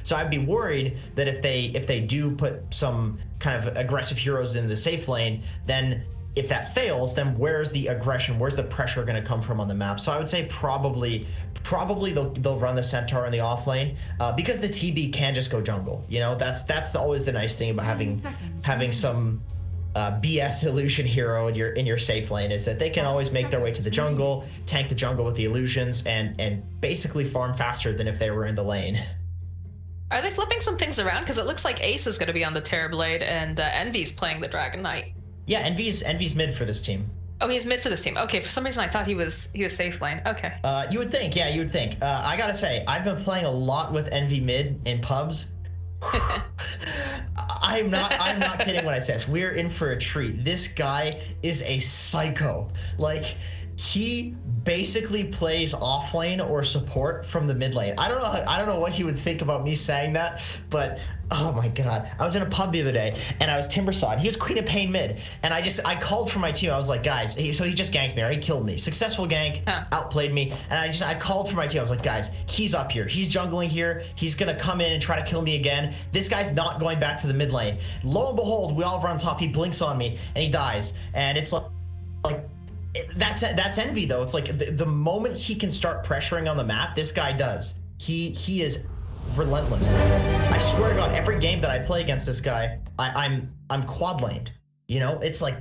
So I'd be worried that if they do put some kind of aggressive heroes in the safe lane, then if that fails, then where's the aggression? Where's the pressure going to come from on the map? So I would say probably they'll run the Centaur in the off lane because the TB can just go jungle. You know, that's always the nice thing about having some BS illusion hero in your safe lane, is that they can always make their way to the jungle, tank the jungle with the illusions, and basically farm faster than if they were in the lane. Are they flipping some things around? Because it looks like Ace is going to be on the Terrorblade and Envy's playing the Dragon Knight. Yeah, Envy's mid for this team. Oh, he's mid for this team. Okay, for some reason I thought he was safe lane. Okay. You would think, yeah, you would think. I gotta say, I've been playing a lot with Envy mid in pubs. I'm not kidding when I say this. We're in for a treat. This guy is a psycho. Like, he basically plays off lane or support from the mid lane. I don't know what he would think about me saying that, but oh my god. I was in a pub the other day and I was Timbersaw and he was Queen of Pain mid, and I called for my team. I was like, guys, so he just ganked me, right? He killed me. Successful gank, outplayed me, and I called for my team. I was like, guys, he's up here. He's jungling here. He's gonna come in and try to kill me again. This guy's not going back to the mid lane. Lo and behold, we all run top. He blinks on me and he dies. And it's like that's Envy though. It's like the moment he can start pressuring on the map, this guy does. He is relentless. I swear to God, every game that I play against this guy, I'm quad laned. You know, it's like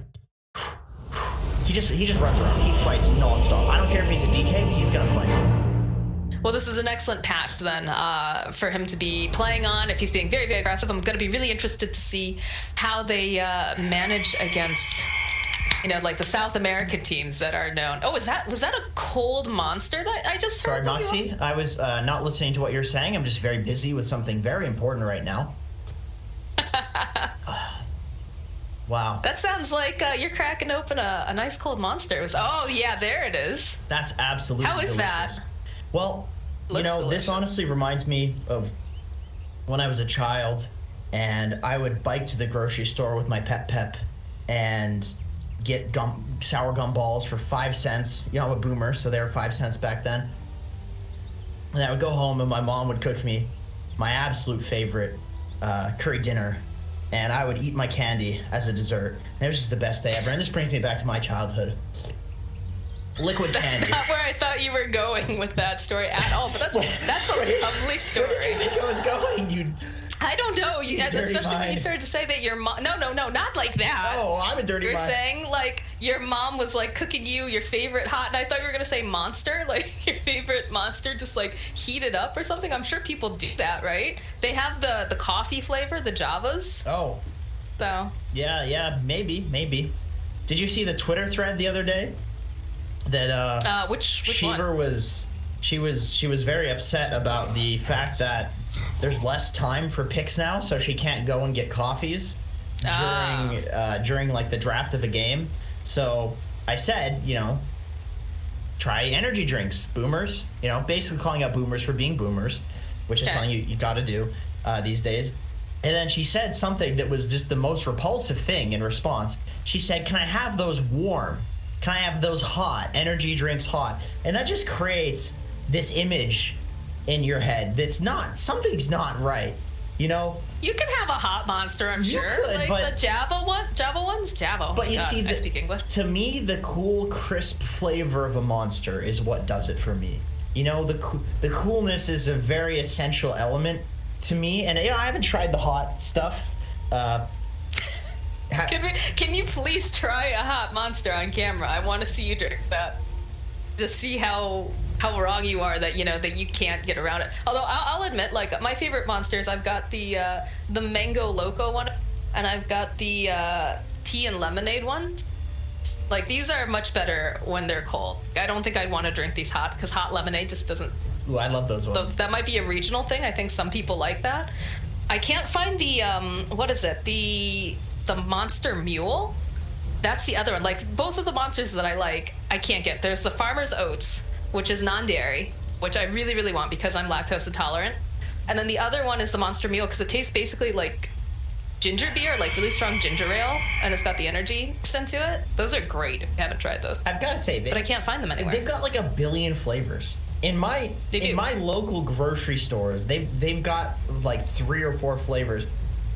he just runs around. He fights nonstop. I don't care if he's a DK, he's gonna fight. Well, this is an excellent patch then for him to be playing on. If he's being very, very aggressive, I'm going to be really interested to see how they manage against, you know, like the South American teams that are known. Oh, was that a cold monster that I just heard? Sorry, Moxie. I was not listening to what you're saying. I'm just very busy with something very important right now. Wow. That sounds like you're cracking open a nice cold monster. It was, oh yeah, there it is. That's absolutely How is delicious. that? Well, Looks you know, delicious. this honestly reminds me of when I was a child and I would bike to the grocery store with my pep and get sour gum balls for 5 cents. You know, I'm a boomer, so they were 5 cents back then. And I would go home and my mom would cook me my absolute favorite curry dinner, and I would eat my candy as a dessert. And it was just the best day ever. And this brings me back to my childhood. Liquid candy. That's not where I thought you were going with that story at all, but that's a lovely story. Where did you think I was going? I don't know. Especially when you started to say that your mom. No, not like that. Oh, I'm a dirty mind. You're saying like your mom was like cooking you your favorite hot, and I thought you were gonna say monster, like your favorite monster, just like heated up or something. I'm sure people do that, right? They have the coffee flavor, the Javas. Oh. So. Yeah, maybe. Did you see the Twitter thread the other day? That which Shiver one? She was very upset about the fact that there's less time for picks now, so she can't go and get coffees during like the draft of a game. So I said, you know, try energy drinks, boomers. You know, basically calling out boomers for being boomers, which is something you got to do these days. And then she said something that was just the most repulsive thing in response. She said, "Can I have those warm? Can I have those hot? Energy drinks hot?" And that just creates this image in your head that's not, something's not right, you know? You can have a hot monster, I'm sure. Could, like but, the Java one's Java. But you see, I speak English. To me, the cool, crisp flavor of a monster is what does it for me. You know, the coolness is a very essential element to me, and you know, I haven't tried the hot stuff. Can you please try a hot monster on camera? I want to see you drink that. Just see how wrong you are that you can't get around it. Although I'll admit, like, my favorite monsters, I've got the mango loco one, and I've got the tea and lemonade one. Like, these are much better when they're cold. I don't think I'd want to drink these hot, because hot lemonade just doesn't. Ooh, I love those ones. That might be a regional thing. I think some people like that. I can't find the what is it? The monster mule. That's the other one. Like, both of the monsters that I like, I can't get. There's the farmer's oats, which is non-dairy, which I really, really want because I'm lactose intolerant. And then the other one is the monster mule, because it tastes basically like ginger beer, like really strong ginger ale, and it's got the energy sent to it. Those are great if you haven't tried those. I've got to say, but I can't find them anywhere. They've got like a billion flavors. In my local grocery stores, they've got like 3 or 4 flavors,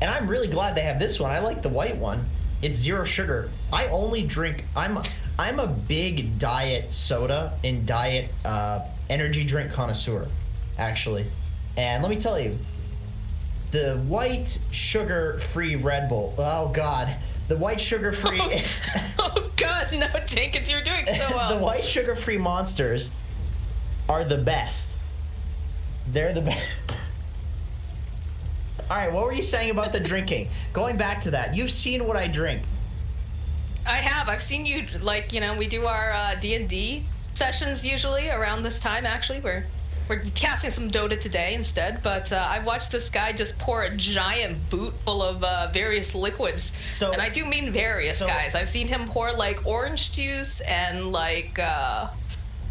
and I'm really glad they have this one. I like the white one. It's 0 sugar. I only drink. I'm a big diet soda and diet energy drink connoisseur, actually. And let me tell you, the white sugar-free Red Bull. Oh God, the white sugar-free. Oh God, no, Jenkins, you're doing so well. The white sugar-free Monsters are the best. They're the best. All right, what were you saying about the drinking? Going back to that, you've seen what I drink. I have. I've seen you, like, you know, we do our D&D sessions usually around this time, actually. We're casting some Dota today instead, but I've watched this guy just pour a giant boot full of various liquids. And I do mean various, guys. I've seen him pour, like, orange juice and, like,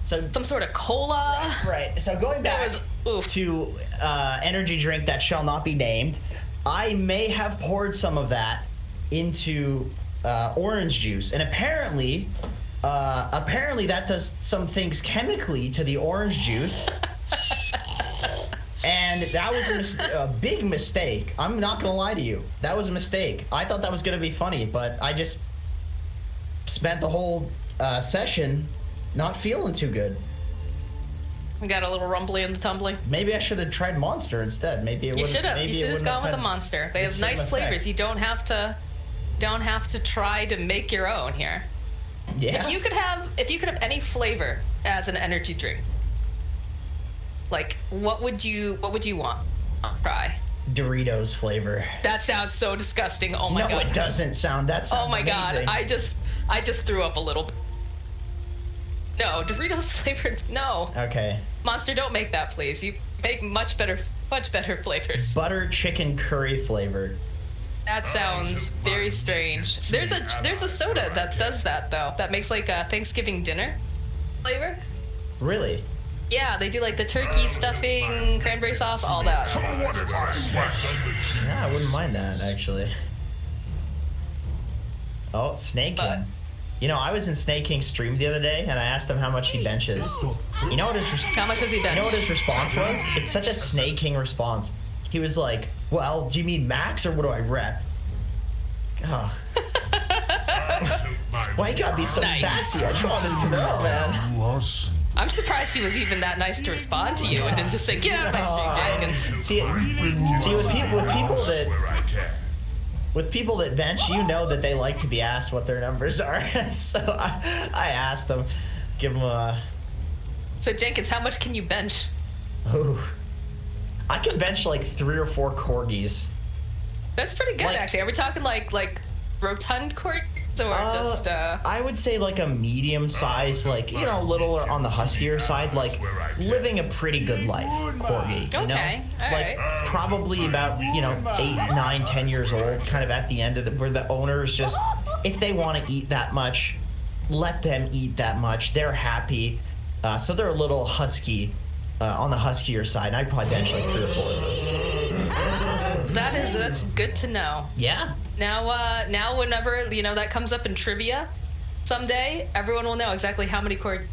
some sort of cola. Right. So going back to energy drink that shall not be named, I may have poured some of that into orange juice, and apparently that does some things chemically to the orange juice. And that was a big mistake. I'm not gonna lie to you. That was a mistake. I thought that was gonna be funny, but I just spent the whole session not feeling too good. We got a little rumbly in the tumbly. Maybe I should have tried Monster instead. Maybe it would. You should have. You should have gone with the Monster. They have nice flavors. You don't have to try to make your own here. Yeah. If you could have any flavor as an energy drink, like what would you want? Try Doritos flavor. That sounds so disgusting. Oh my god. No, it doesn't sound. That sounds amazing. God. I just threw up a little bit. No, Doritos flavored. No. Okay. Monster, don't make that, please. You make much better flavors. Butter chicken curry flavored. That sounds very strange. There's a soda that does that though. That makes like a Thanksgiving dinner flavor. Really? Yeah, they do like the turkey stuffing, cranberry sauce, all that. Yeah, I wouldn't mind that actually. Oh, Snake King. You know, I was in Snake King's stream the other day, and I asked him how much he benches. You know what how much does he bench? You know what his response was? It's such a Snake King response. He was like, "Well, do you mean max or what do I rep?" Oh. Why you gotta be so sassy? I just wanted to know, man. I'm surprised he was even that nice to respond to you and didn't just say, "Get out of my stream, Jenkins." See, with people that bench, you know that they like to be asked what their numbers are. So I asked them, give them a... So Jenkins, how much can you bench? Oh, I can bench like 3 or 4 corgis. That's pretty good, actually. Are we talking like rotund corgis or just? I would say like a medium size, like, you know, a little on the huskier side, like living a pretty good life corgi. You know? All like right. probably about, you know, 8, 9, 10 years old, kind of at the end of where the owners just, if they want to eat that much, let them eat that much. They're happy. So they're a little husky, on the huskier side. And I'd probably bench like 3 or 4 of those. That's good to know. Yeah. Now whenever, you know, that comes up in trivia someday, everyone will know exactly how many corgis.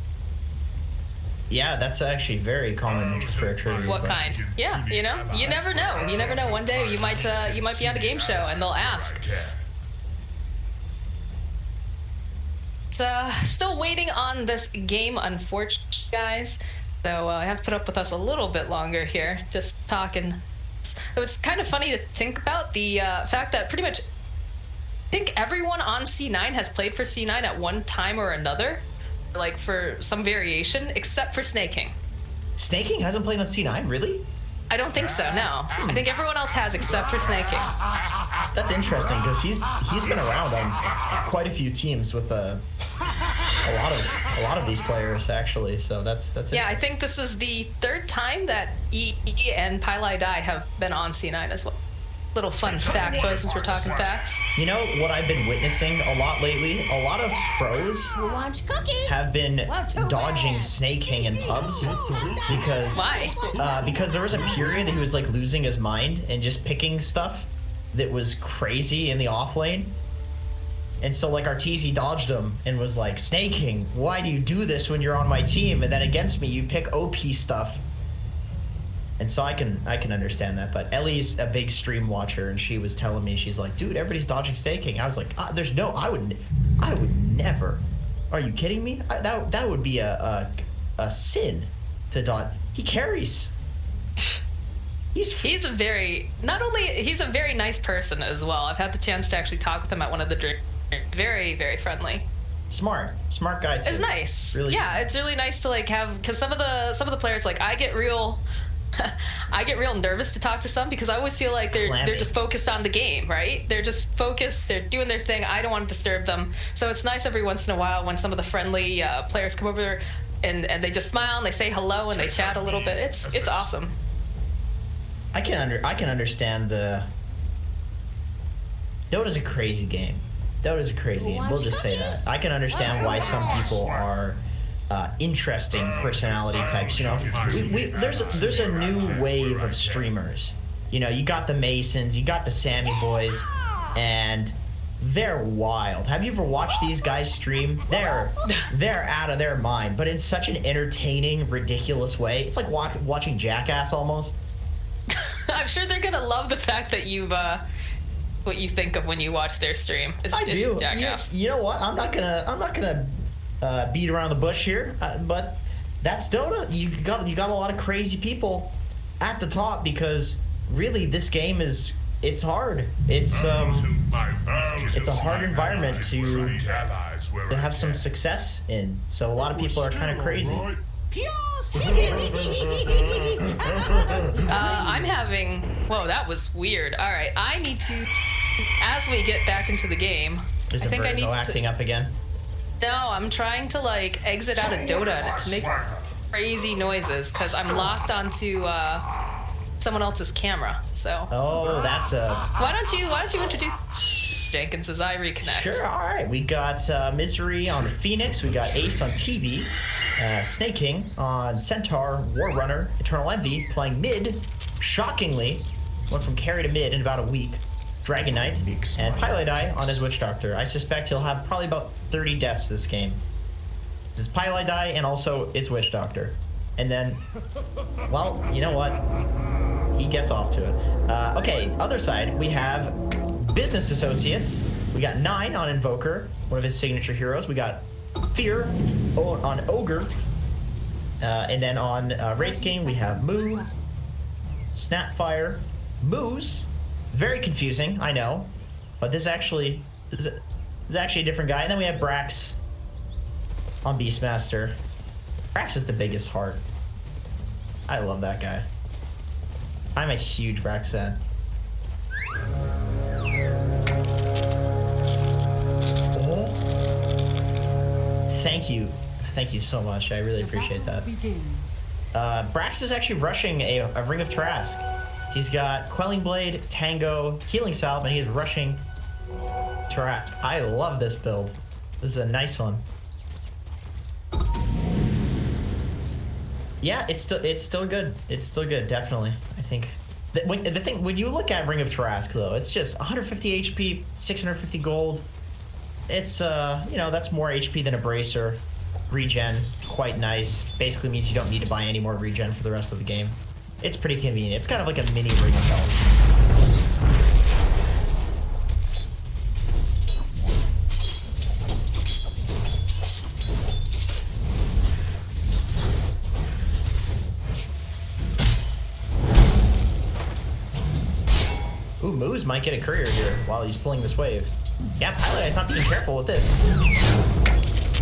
Yeah, that's actually very common for a trivia. What kind? Yeah, you know, you never know. You never know. One day you might be on a game show and they'll ask. Still waiting on this game, unfortunately, guys. So I have to put up with us a little bit longer here, just talking. It was kind of funny to think about the fact that pretty much, I think everyone on C9 has played for C9 at one time or another, like for some variation, except for Snake King. Snake King hasn't played on C9, really? I don't think so, no. I think everyone else has except for Snake King. That's interesting, because he's been around on quite a few teams with a lot of these players, actually, so that's yeah, I think this is the 3rd time that E and Pylai Dai have been on C9 as well. Little fun factoid since we're talking facts. You know what I've been witnessing a lot lately? A lot of pros have been dodging Snake King in pubs because... Why? Because there was a period that he was like losing his mind and just picking stuff that was crazy in the off lane. And so like Arteezy dodged him and was like, Snaking, why do you do this when you're on my team? And then against me, you pick OP stuff. And so I can understand that. But Ellie's a big stream watcher, and she was telling me, she's like, dude, everybody's dodging Snaking. I was like, there's no, I would never. Are you kidding me? That would be a sin to dodge. He carries. He's a very, not only, he's a very nice person as well. I've had the chance to actually talk with him at one of the drinks. Very, very friendly. Smart guy too. It's nice. Really. Yeah, it's really nice to like have, because some of the players, like I get real nervous to talk to some, because I always feel like they're just focused on the game, right? They're just focused, they're doing their thing. I don't want to disturb them. So it's nice every once in a while when some of the friendly players come over and they just smile and they say hello and they chat a little bit. It's awesome. I can understand the. Dota's a crazy game. Dota's a crazy game. We'll just say that. I can understand why some people are interesting personality types. You know, there's a new wave of streamers. You know, you got the Masons, you got the Sammy boys, and they're wild. Have you ever watched these guys stream? They're out of their mind, but in such an entertaining, ridiculous way. It's like watching Jackass almost. I'm sure they're gonna love the fact that you've what you think of when you watch their stream. I do. You know what? I'm not gonna beat around the bush here, but that's Dota. You got a lot of crazy people at the top, because really this game it's hard. It's a hard environment to have some success in. So a lot of people are kind of crazy. I'm having. Whoa, that was weird. All right, I need to. As we get back into the game, I think I need to. Acting up again? No, I'm trying to like exit out of Dota and it's making crazy noises because I'm locked onto someone else's camera. So. Oh, that's a. Why don't you introduce Jenkins as I reconnect? Sure. All right. We got Misery on Phoenix. We got Ace on TV. Snaking on Centaur, Warrunner, Eternal Envy, playing mid. Shockingly, went from carry to mid in about a week. Dragon Knight, and Pilot Eye on his Witch Doctor. I suspect he'll have probably about 30 deaths this game. It's Pilot Eye and also it's Witch Doctor. And then, well, you know what? He gets off to it. Okay, other side, we have Business Associates. We got 9 on Invoker, one of his signature heroes. We got Fear on Ogre. And then on Wraith King, we have Moo, Snapfire, Moose. Very confusing, I know. But this is actually a different guy. And then we have Brax on Beastmaster. Brax is the biggest heart. I love that guy. I'm a huge Brax fan. Thank you so much. I really appreciate that. Brax is actually rushing a Ring of Trask. He's got Quelling Blade, Tango, Healing Salve, and he's rushing Trask. I love this build. This is a nice one. Yeah, it's still good. It's still good, definitely. I think. When you look at Ring of Trask though, it's just 150 HP, 650 gold. It's you know, that's more HP than a Bracer. Regen, quite nice. Basically means you don't need to buy any more regen for the rest of the game. It's pretty convenient. It's kind of like a mini Ring of Health. Ooh, Moose might get a courier here while he's pulling this wave. Yeah, Pilot Eye's not being careful with this.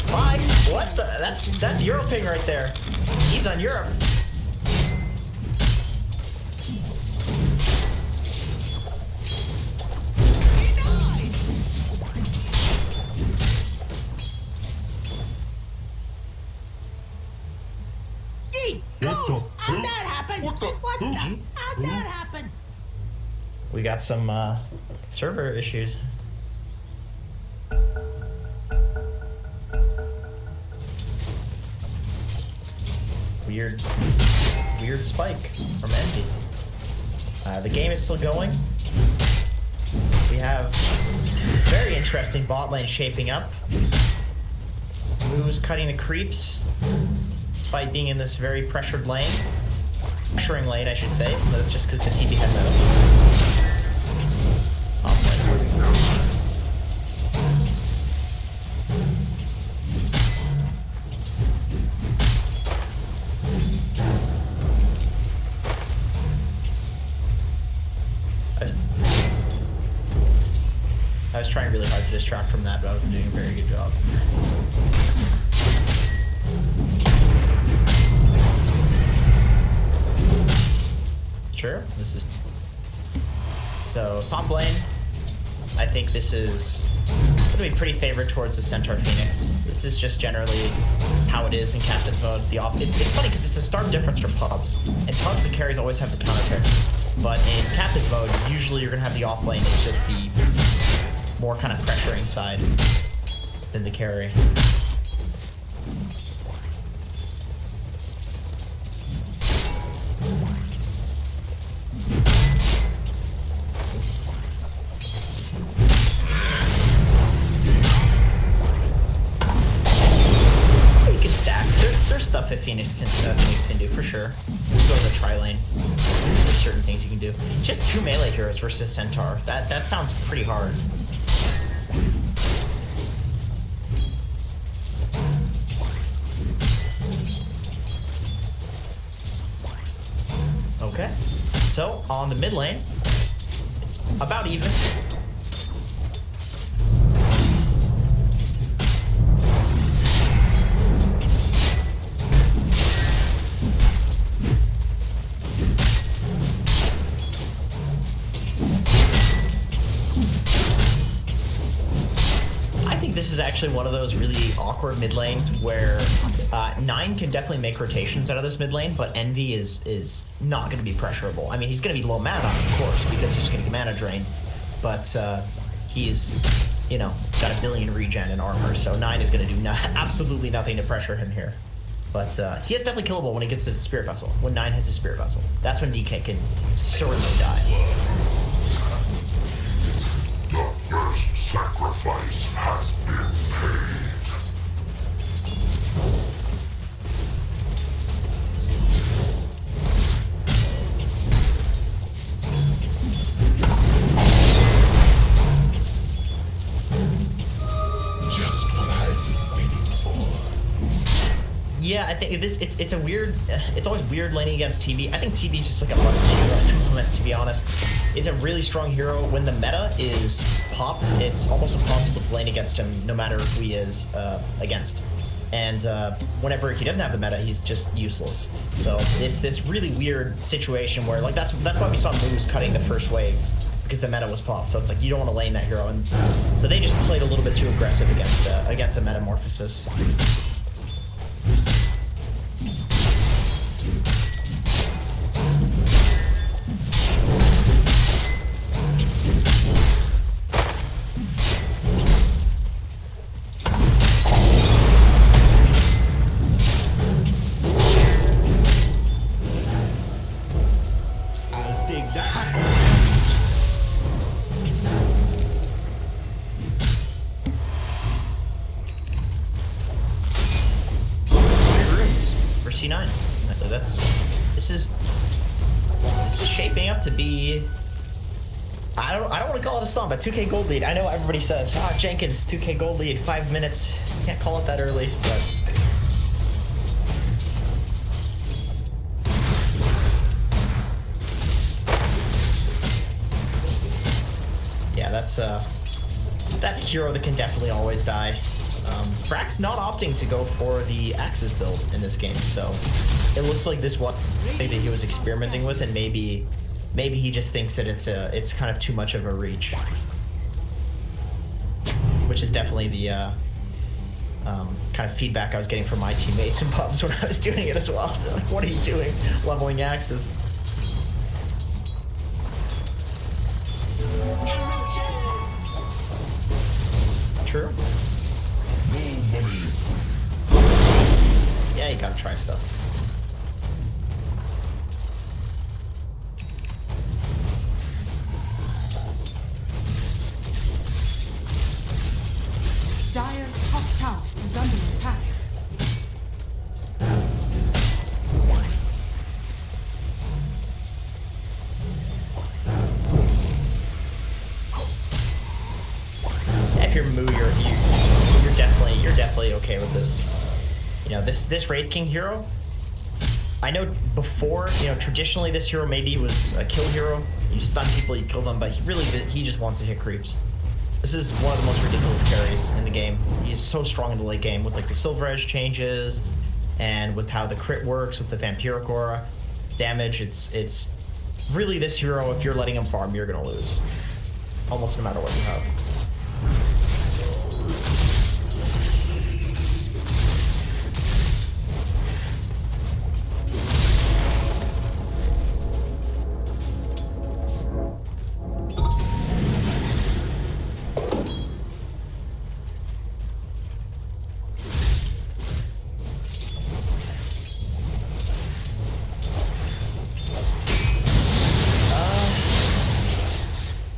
5? What the? That's Europing right there. He's on Europe. How'd that happen? What the? How'd that happen? We got some server issues. Weird spike from Envy. The game is still going. We have very interesting bot lane shaping up. Moo's cutting the creeps, despite being in this very pressured lane. Pressuring lane, I should say, but it's just because the TB had meta. Off lane. I was trying really hard to distract from that, but I wasn't doing a very good job. Sure, this is... So, top lane, I think this is going to be pretty favored towards the Centaur Phoenix. This is just generally how it is in Captain's Mode. It's funny because it's a stark difference from pubs. In pubs, the carries always have the counter pick. But in Captain's Mode, usually you're going to have the off lane. It's just the more kind of pressuring side than the carry. You can stack. There's stuff that Phoenix can do for sure. Go to the tri-lane. There's certain things you can do. Just 2 melee heroes versus Centaur. That sounds pretty hard. Okay, so on the mid lane, it's about even. This is actually one of those really awkward mid lanes where 9 can definitely make rotations out of this mid lane, but Envy is not going to be pressurable. I mean, he's going to be low mana, of course, because he's going to get mana drain, but he's, you know, got a billion regen in armor, so 9 is going to do absolutely nothing to pressure him here. But he is definitely killable when he gets to Spirit Vessel, when 9 has a Spirit Vessel. That's when DK can certainly die. The first sacrifice has been paid. Just what I've been waiting for. Yeah, I think it's a weird. It's always weird laning against TB. I think TB is just like a busted hero at the moment, to be honest. It's a really strong hero. When the meta is popped, it's almost impossible to lane against him, no matter who he is against. And whenever he doesn't have the meta, he's just useless. So it's this really weird situation where, like, that's why we saw Moose cutting the first wave, because the meta was popped. So it's like you don't want to lane that hero, and so they just played a little bit too aggressive against a metamorphosis. This is shaping up to be, I don't want to call it a slump, but 2K gold lead. I know everybody says, Jenkins, 2K gold lead, 5 minutes. Can't call it that early, but yeah, that's a hero that can definitely always die. Brack's not opting to go for the Axis build in this game, so it looks like this one thing that he was experimenting with, and maybe he just thinks that it's kind of too much of a reach, which is definitely the kind of feedback I was getting from my teammates in pubs when I was doing it as well. They're like, what are you doing, leveling Axis? True. Yeah, you gotta try stuff. Moo, you're definitely okay with this. You know, this Wraith King hero. I know before, you know, traditionally this hero maybe was a kill hero. You stun people, you kill them, but he just wants to hit creeps. This is one of the most ridiculous carries in the game. He's so strong in the late game with like the Silver Edge changes, and with how the crit works with the Vampiric Aura damage. It's really this hero. If you're letting him farm, you're gonna lose, almost no matter what you have.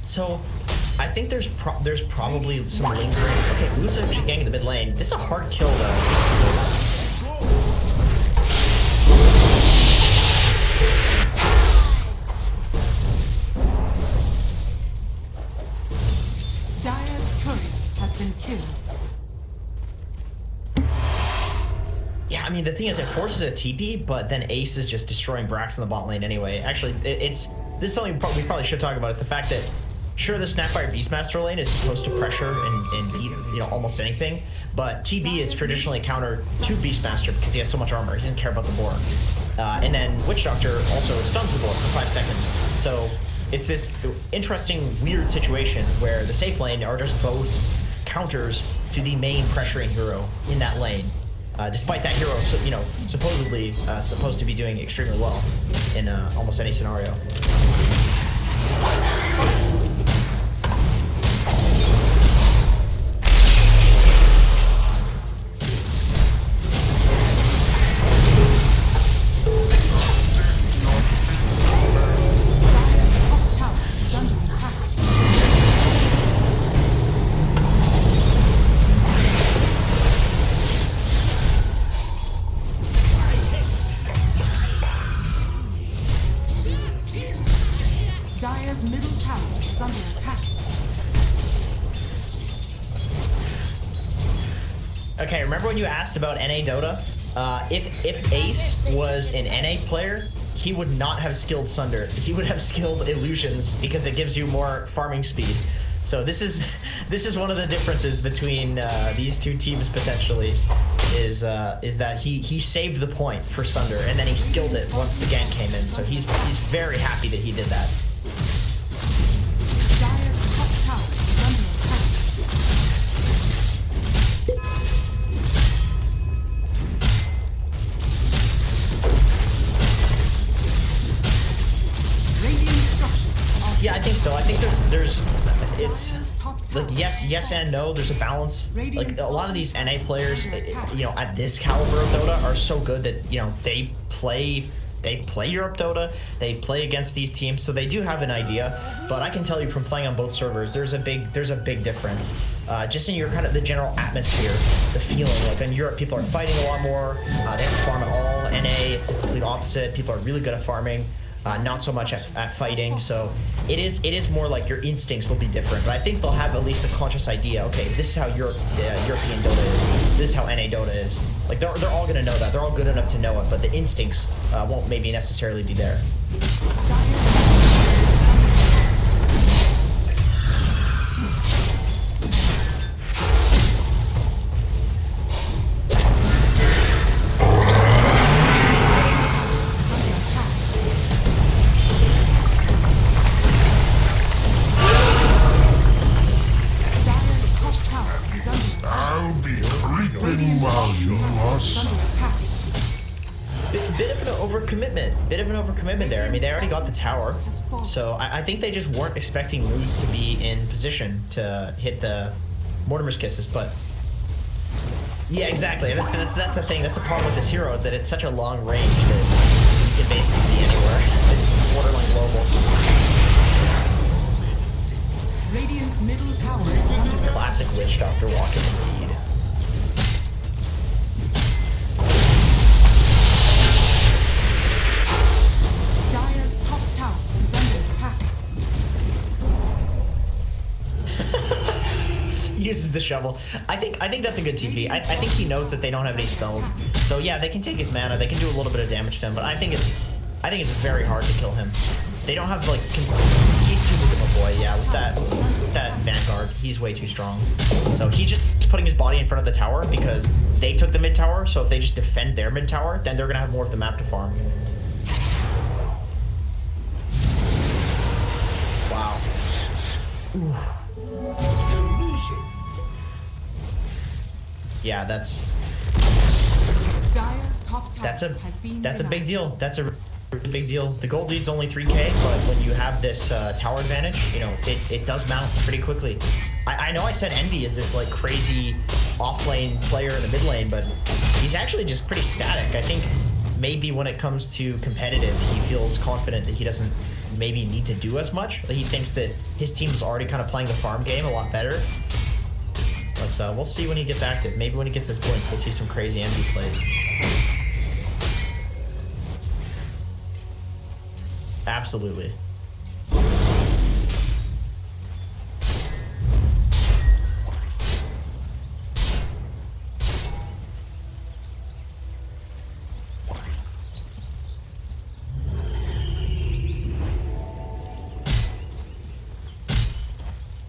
So, I think there's probably some lingering. Okay, Wu's actually ganking the mid lane. This is a hard kill though. Dire's courier has been killed. Yeah, I mean the thing is, it forces a TP, but then Ace is just destroying Brax in the bot lane anyway. Actually, this is something we probably should talk about. Is the fact that sure, the Snapfire Beastmaster lane is supposed to pressure and beat, you know, almost anything, but TB is traditionally counter to Beastmaster because he has so much armor. He doesn't care about the board. And then Witch Doctor also stuns the board for 5 seconds. So it's this interesting, weird situation where the safe lane are just both counters to the main pressuring hero in that lane. Despite that hero, you know, supposedly supposed to be doing extremely well in almost any scenario. Dire's middle tower is under attack. Okay, remember when you asked about NA Dota? If Ace was an NA player, he would not have skilled Sunder. He would have skilled Illusions because it gives you more farming speed. So this is one of the differences between these two teams potentially, is that he saved the point for Sunder and then he skilled it once the gank came in. So he's very happy that he did that. Dire's top tower is under attack. Radiant structures are Yeah, I think so. I think it's Dire's top tower. like yes and no. There's a balance. Like a lot of these NA players, you know, at this caliber of Dota are so good that, you know, they play Europe Dota, they play against these teams, so they do have an idea. But I can tell you from playing on both servers, there's a big difference. Just in your kind of the general atmosphere, the feeling. Like in Europe, people are fighting a lot more. They don't farm at all. NA, it's the complete opposite. People are really good at farming. Not so much at fighting, so it is more like your instincts will be different. But I think they'll have at least a conscious idea. Okay, this is how European Dota is. This is how NA Dota is. Like they're all gonna know that. They're all good enough to know it, but the instincts won't maybe necessarily be there. I'll be creeping while you are sleeping. Bit of an overcommitment there. I mean, they already got the tower, so I think they just weren't expecting moves to be in position to hit the Mortimer's Kisses, but yeah, exactly. That's the thing. That's the problem with this hero, is that it's such a long range that you can basically be anywhere. It's borderline global. Radiant's middle tower is under attack. Classic Witch Doctor walking in the lead. Dire's top tower is under attack. uses the shovel. I think that's a good TP. I think he knows that they don't have any spells. So yeah, they can take his mana. They can do a little bit of damage to him. But I think it's very hard to kill him. They don't have like. He's too big of a boy. Yeah, with that Vanguard, he's way too strong. So he's just putting his body in front of the tower because they took the mid tower. So if they just defend their mid tower, then they're gonna have more of the map to farm. Wow. Ooh. Yeah, that's Dire's top tower has been a big denied. deal. That's a really big deal. The gold lead's only 3k, but when you have this tower advantage, you know, it does mount pretty quickly. I know I said Envy is this like crazy off-lane player in the mid lane, but he's actually just pretty static. I think maybe when it comes to competitive, he feels confident that he doesn't maybe need to do as much. He thinks that his team's already kind of playing the farm game a lot better. But we'll see when he gets active. Maybe when he gets his points, we'll see some crazy Envy plays. Absolutely.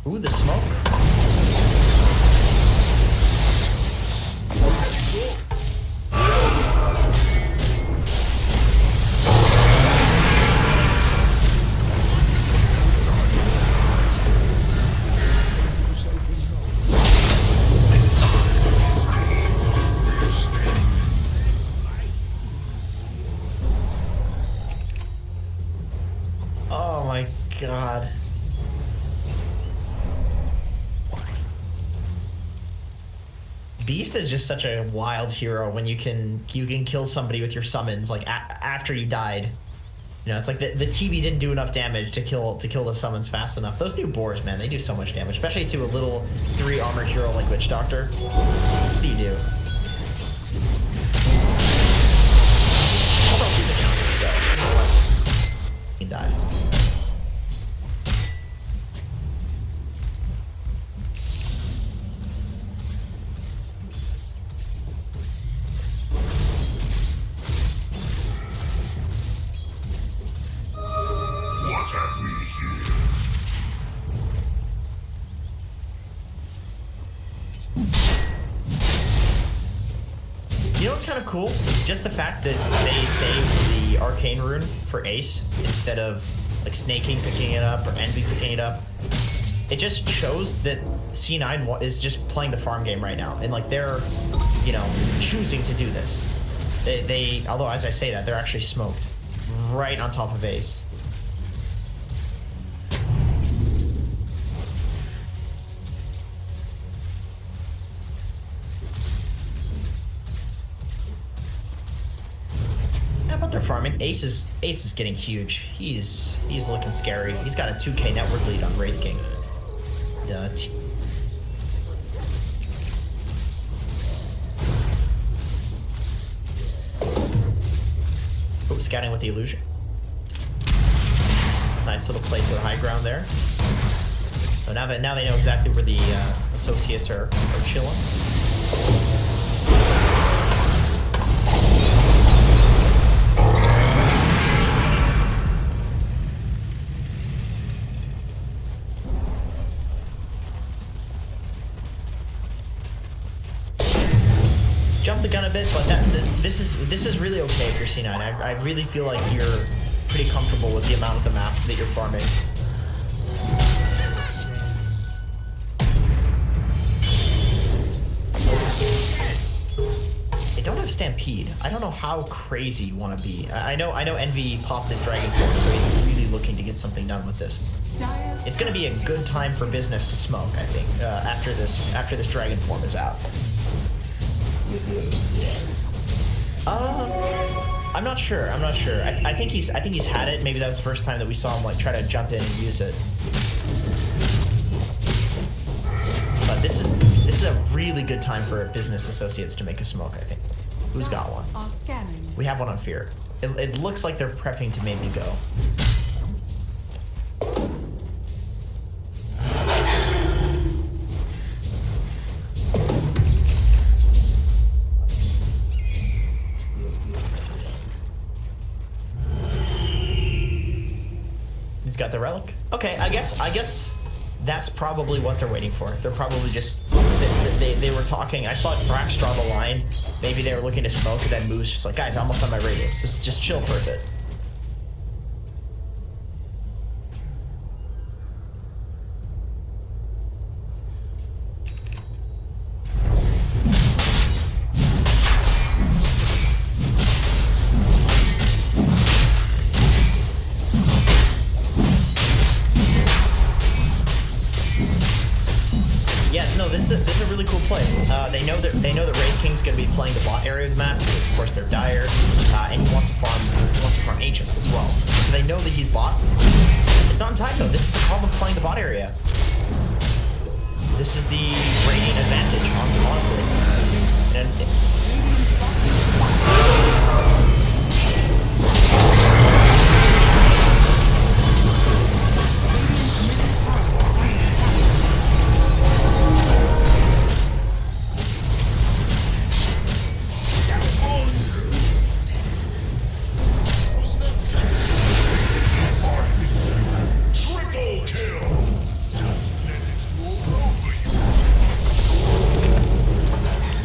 Ooh, the smoke. Oh my god. Beast is just such a wild hero when you can kill somebody with your summons like after you died. You know, it's like the TB didn't do enough damage to kill the summons fast enough. Those new boars, man, they do so much damage, especially to a little 3 armored hero like Witch Doctor. What do you do? Although he's a counter, so he can die. What have we here? You know what's kind of cool? Just the fact that they saved the arcane rune for Ace instead of like Snaking picking it up or Envy picking it up. It just shows that C9 is just playing the farm game right now, and like they're, you know, choosing to do this. They although as I say that, they're actually smoked right on top of Ace. They're farming. Ace is getting huge. He's looking scary. He's got a 2k network lead on Wraith King. Oh, scouting with the illusion. Nice little play to the high ground there. So now they know exactly where the associates are chilling. Jump the gun a bit, but this is really okay if you're C9. I really feel like you're pretty comfortable with the amount of the map that you're farming. They don't have Stampede. I don't know how crazy you want to be. I know Envy popped his Dragon Form, so he's really looking to get something done with this. It's going to be a good time for business to smoke, I think, after this Dragon Form is out. I'm not sure. I think he's had it. Maybe that was the first time that we saw him like try to jump in and use it. But this is a really good time for business associates to make a smoke, I think. Who's got one? We have one on Fear. It looks like they're prepping to maybe go. got the relic. Okay, I guess that's probably what they're waiting for. They're probably just they were talking. I saw Brax draw the line. Maybe they were looking to smoke, and then Moo's just like, guys, I'm almost on my radiance. Just chill for a bit. This is a really cool play. They know that Wraith King's going to be playing the bot area of the map because, of course, they're dire, and he wants to farm ancients as well. So they know that he's bot. It's on time though. This is the problem with playing the bot area. This is the Radiant advantage, honestly.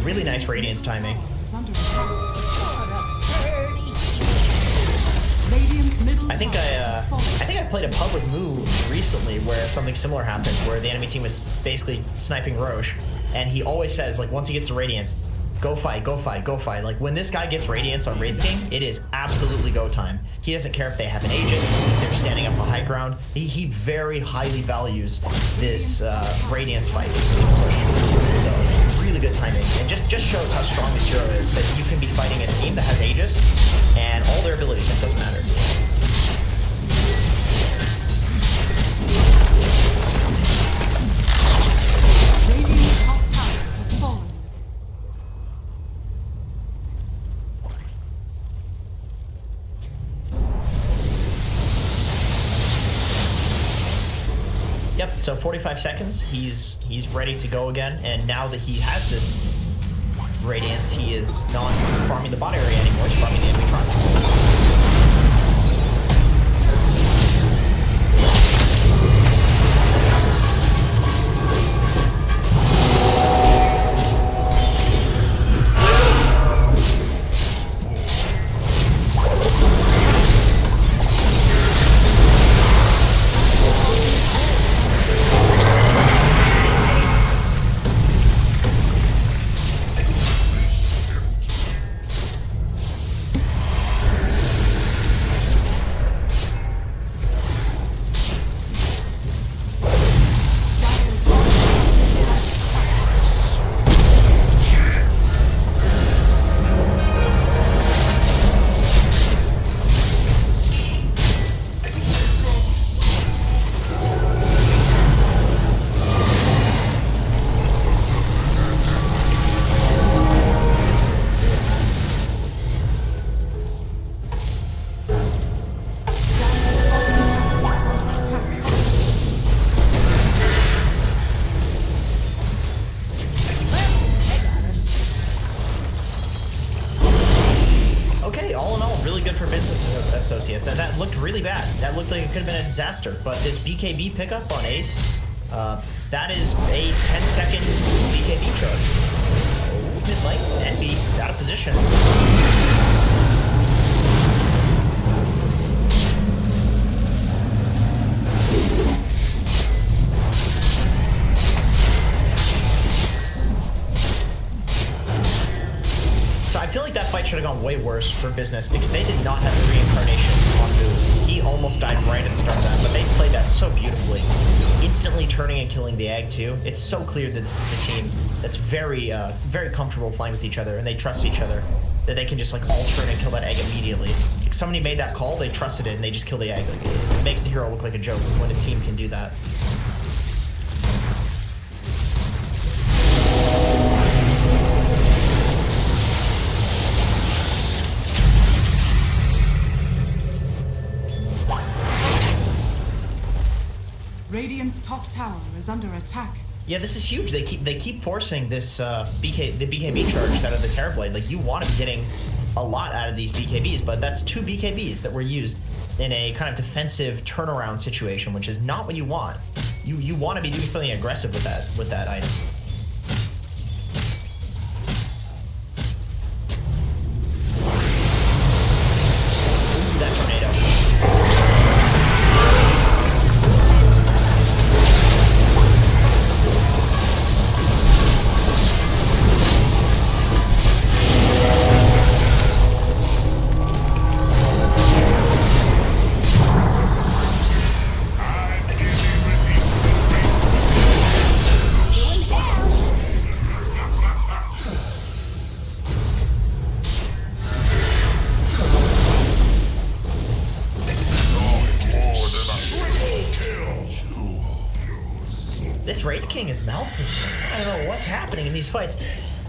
Really nice Radiance timing. I think I played a pub with Moo recently where something similar happened, where the enemy team was basically sniping Roche, and he always says, like, once he gets the Radiance, go fight, go fight, go fight. Like, when this guy gets Radiance on Wraith King, it is absolutely go time. He doesn't care if they have an Aegis, if they're standing up on high ground. He very highly values this Radiance fight. So, really good timing. And just shows how strong this hero is, that you can be fighting a team that has Aegis, and all their abilities, it doesn't matter. Radiant's top tower has fallen. Yep, so 45 seconds, he's ready to go again, and now that he has this Radiance, he is not farming the bot area anymore, he's farming the enemy front. Associates. That looked really bad. That looked like it could have been a disaster. But this BKB pickup on Ace, that is a 10-second BKB charge. Oh, mid lane, Envy out of position. So I feel like that fight should have gone way worse for Business because they did not have the reincarnation on Moo. He almost died right at the start of that, but they played that so beautifully. Instantly turning and killing the egg too. It's so clear that this is a team that's very, very comfortable playing with each other, and they trust each other. That they can just like all turn and kill that egg immediately. If somebody made that call, they trusted it, and they just kill the egg. Like, it makes the hero look like a joke when a team can do that. Radiant's top tower is under attack. Yeah, this is huge. They keep forcing this the BKB charge out of the Terrorblade. Like, you want to be getting a lot out of these BKBs, but that's 2 BKBs that were used in a kind of defensive turnaround situation, which is not what you want. You want to be doing something aggressive with that item. Ooh, that tornado. This Wraith King is melting. I don't know what's happening in these fights.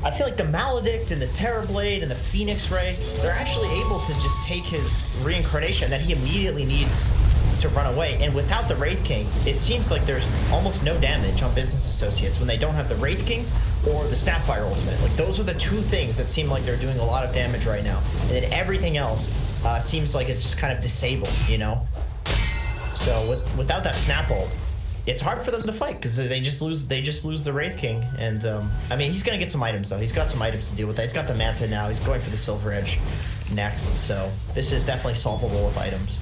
I feel like the Maledict and the Terrorblade and the Phoenix Ray, they're actually able to just take his reincarnation that he immediately needs to run away. And without the Wraith King, it seems like there's almost no damage on Business Associates when they don't have the Wraith King or the Snapfire ultimate. Like, those are the 2 things that seem like they're doing a lot of damage right now. And then everything else seems like it's just kind of disabled, you know? So without that Snap ult, it's hard for them to fight because they just lose the Wraith King. And I mean, he's gonna get some items though. He's got some items to deal with that. He's got the Manta now. He's going for the Silver Edge next. So this is definitely solvable with items.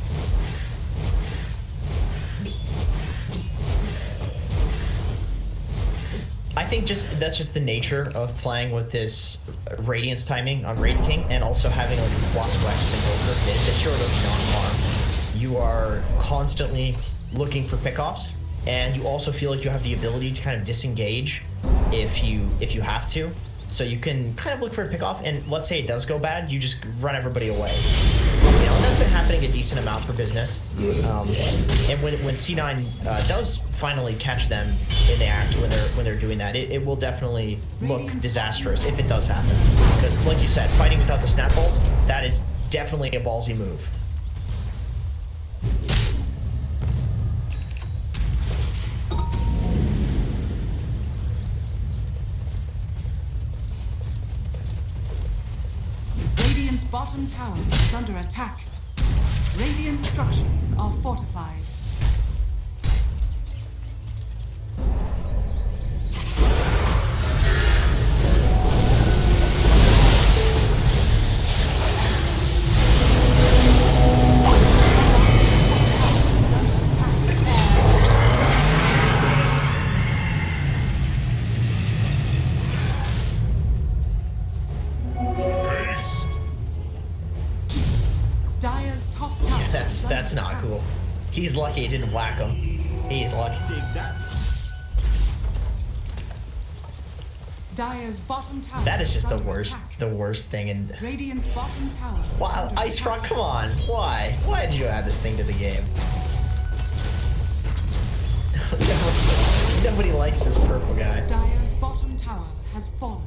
I think that's just the nature of playing with this Radiance timing on Wraith King, and also having like a Floss Flex and Over. This hero does not harm. You are constantly looking for pickoffs, and you also feel like you have the ability to kind of disengage if you have to. So you can kind of look for a pickoff, and let's say it does go bad, you just run everybody away. You know, and that's been happening a decent amount for Business. And when C9 does finally catch them in the act when they're doing that, it will definitely look disastrous if it does happen. Because like you said, fighting without the Snap ult, that is definitely a ballsy move. Radiant's bottom tower is under attack. Radiant structures are fortified. That's not cool. He's lucky it didn't whack him. He's lucky. Dire's bottom tower. That is just the under worst attack. thing. And Radiant's bottom tower. wow, Ice Rock, come on. Why? Why did you add this thing to the game? Nobody likes this purple guy. Dire's bottom tower has fallen.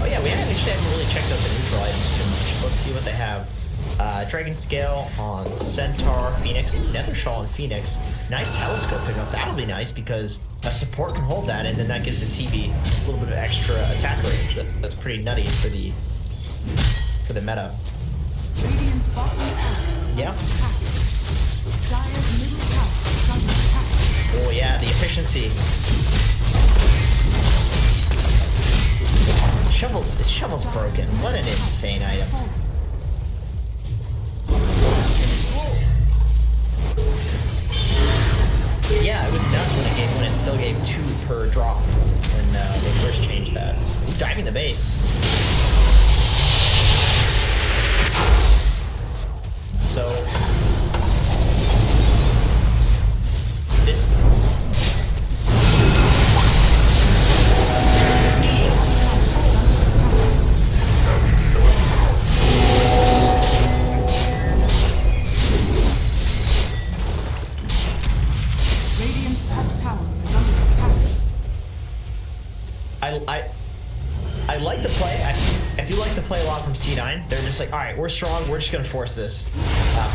Oh yeah, we actually haven't really checked out the neutral items too much. Let's see what they have. Dragon Scale on Centaur, Phoenix. Ooh, Nether Shawl on Phoenix. Nice telescope pickup. That'll be nice because a support can hold that, and then that gives the TB a little bit of extra attack range. That's pretty nutty for the meta. Radiant's bottom tower is Yeah. under attack. Dire's middle tower is under attack. Oh yeah, the efficiency. Shovel's broken. What an insane item. Yeah, it was nuts when it still gave 2 per drop when they first changed that. Diving the base. So this. Radiant's top tower is under attack. I like the play. I do like the play a lot from C9. They're just like, all right, we're strong. We're just gonna force this.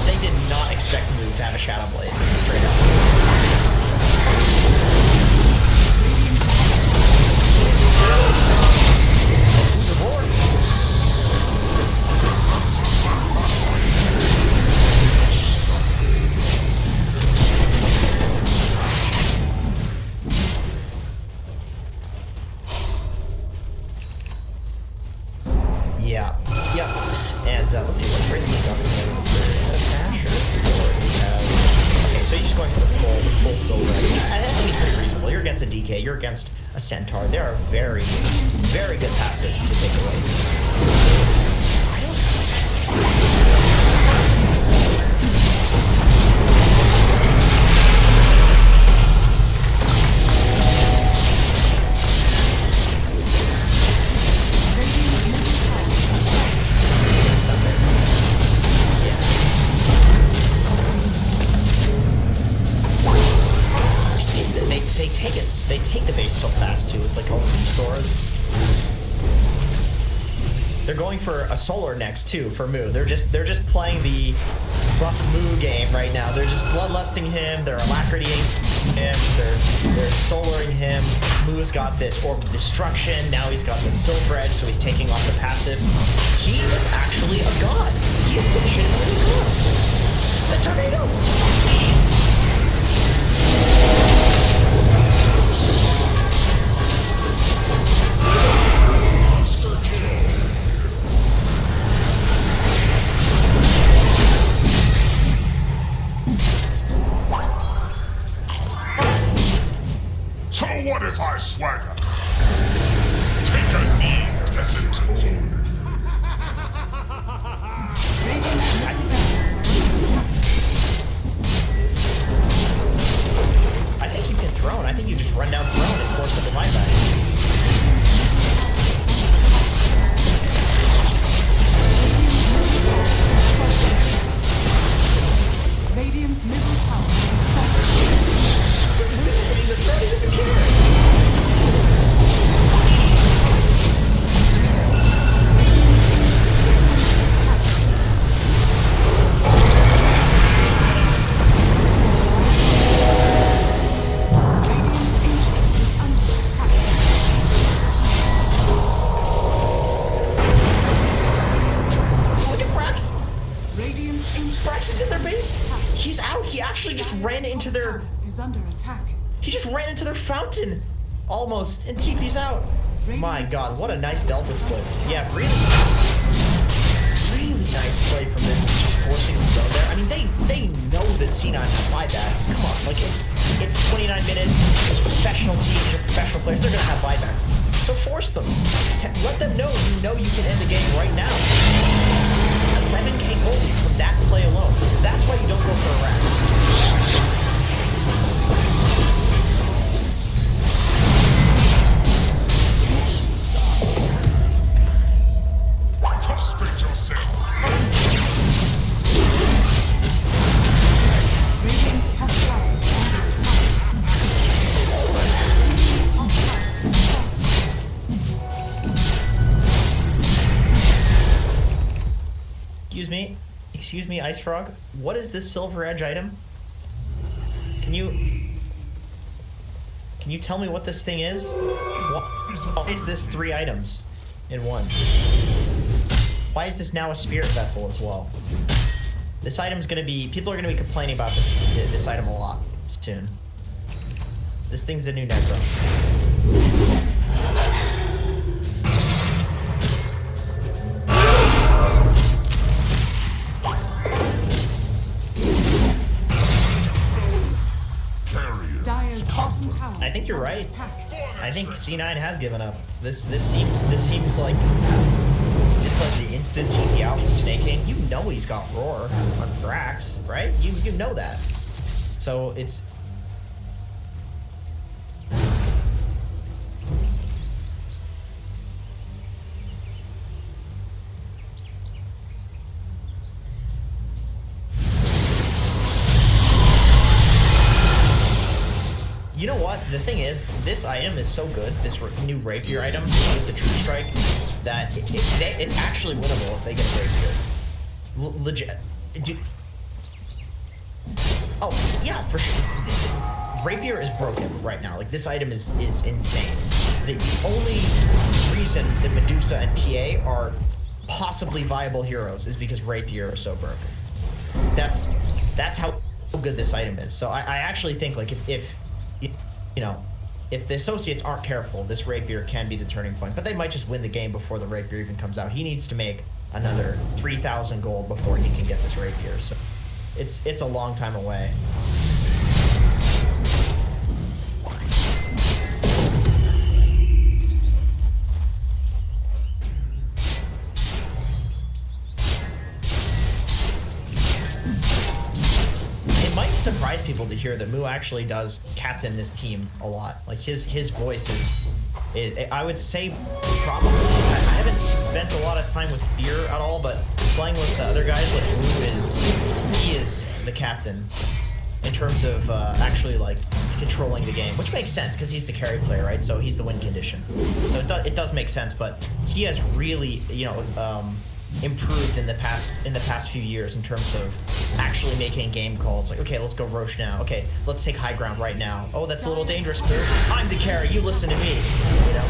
They did not expect Move to have a Shadow Blade, straight up. DK. You're against a Centaur. There are very, very good passives to take away. I don't. They take the base so fast too, with like all the restores. They're going for a solar next too for Mu. They're just playing the rough Mu game right now. They're just bloodlusting him. They're alacritying him. They're solaring him. Mu's got this Orb of Destruction. Now he's got the Silver Edge, so he's taking off the passive. He is actually a god. He is legitimately a god. The tornado. So what if I swagger? Take a knee, peasant. I think you can throne. I think you just run down throne and force him to buyback. Radiant's middle tower is falling. He's sitting the throne. He doesn't care. Ran into their is under attack. He just ran into their fountain almost and TP's out. My god, what a nice Delta split. Yeah, really nice play from this, just forcing them to go there. I mean, they know that C9 has buybacks. Come on, like it's 29 minutes. It's a professional team, they're professional players. They're gonna have buybacks. So force them. Let them know you can end the game right now. 11k gold from that play alone. That's why you don't go for a rack. Excuse me, Ice Frog. What is this Silver Edge item? Can you tell me what this thing is? Why is this 3 items in one? Why is this now a Spirit Vessel as well? This item's gonna be... People are gonna be complaining about this item a lot soon. This thing's a new Necro. I think you're right. I think C9 has given up. This seems like just like the instant TP out from Snake King. You know he's got Roar on Brax, right? You know that. So it's... You know what? The thing is, this item is so good, this new Rapier item with the True Strike, that it's actually winnable if they get a Rapier. Legit. Oh, yeah, for sure. Rapier is broken right now. Like, this item is insane. The only reason that Medusa and PA are possibly viable heroes is because Rapier is so broken. That's how good this item is. So I actually think, like, if you know, if the associates aren't careful, this Rapier can be the turning point. But they might just win the game before the Rapier even comes out. He needs to make another 3,000 gold before he can get this Rapier. So it's a long time away. surprise people to hear that Moo actually does captain this team a lot. Like his voice is I would say probably I haven't spent a lot of time with Fear at all, but playing with the other guys, like Moo he is the captain in terms of actually like controlling the game, which makes sense because he's the carry player, right? So he's the win condition. So it does make sense, but he has really, you know, improved in the past few years in terms of actually making game calls. Like, okay, let's go Roche now. Okay, let's take high ground right now. Oh, that's a little dangerous, Moo. I'm the carry. You listen to me. You know.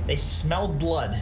They smelled blood.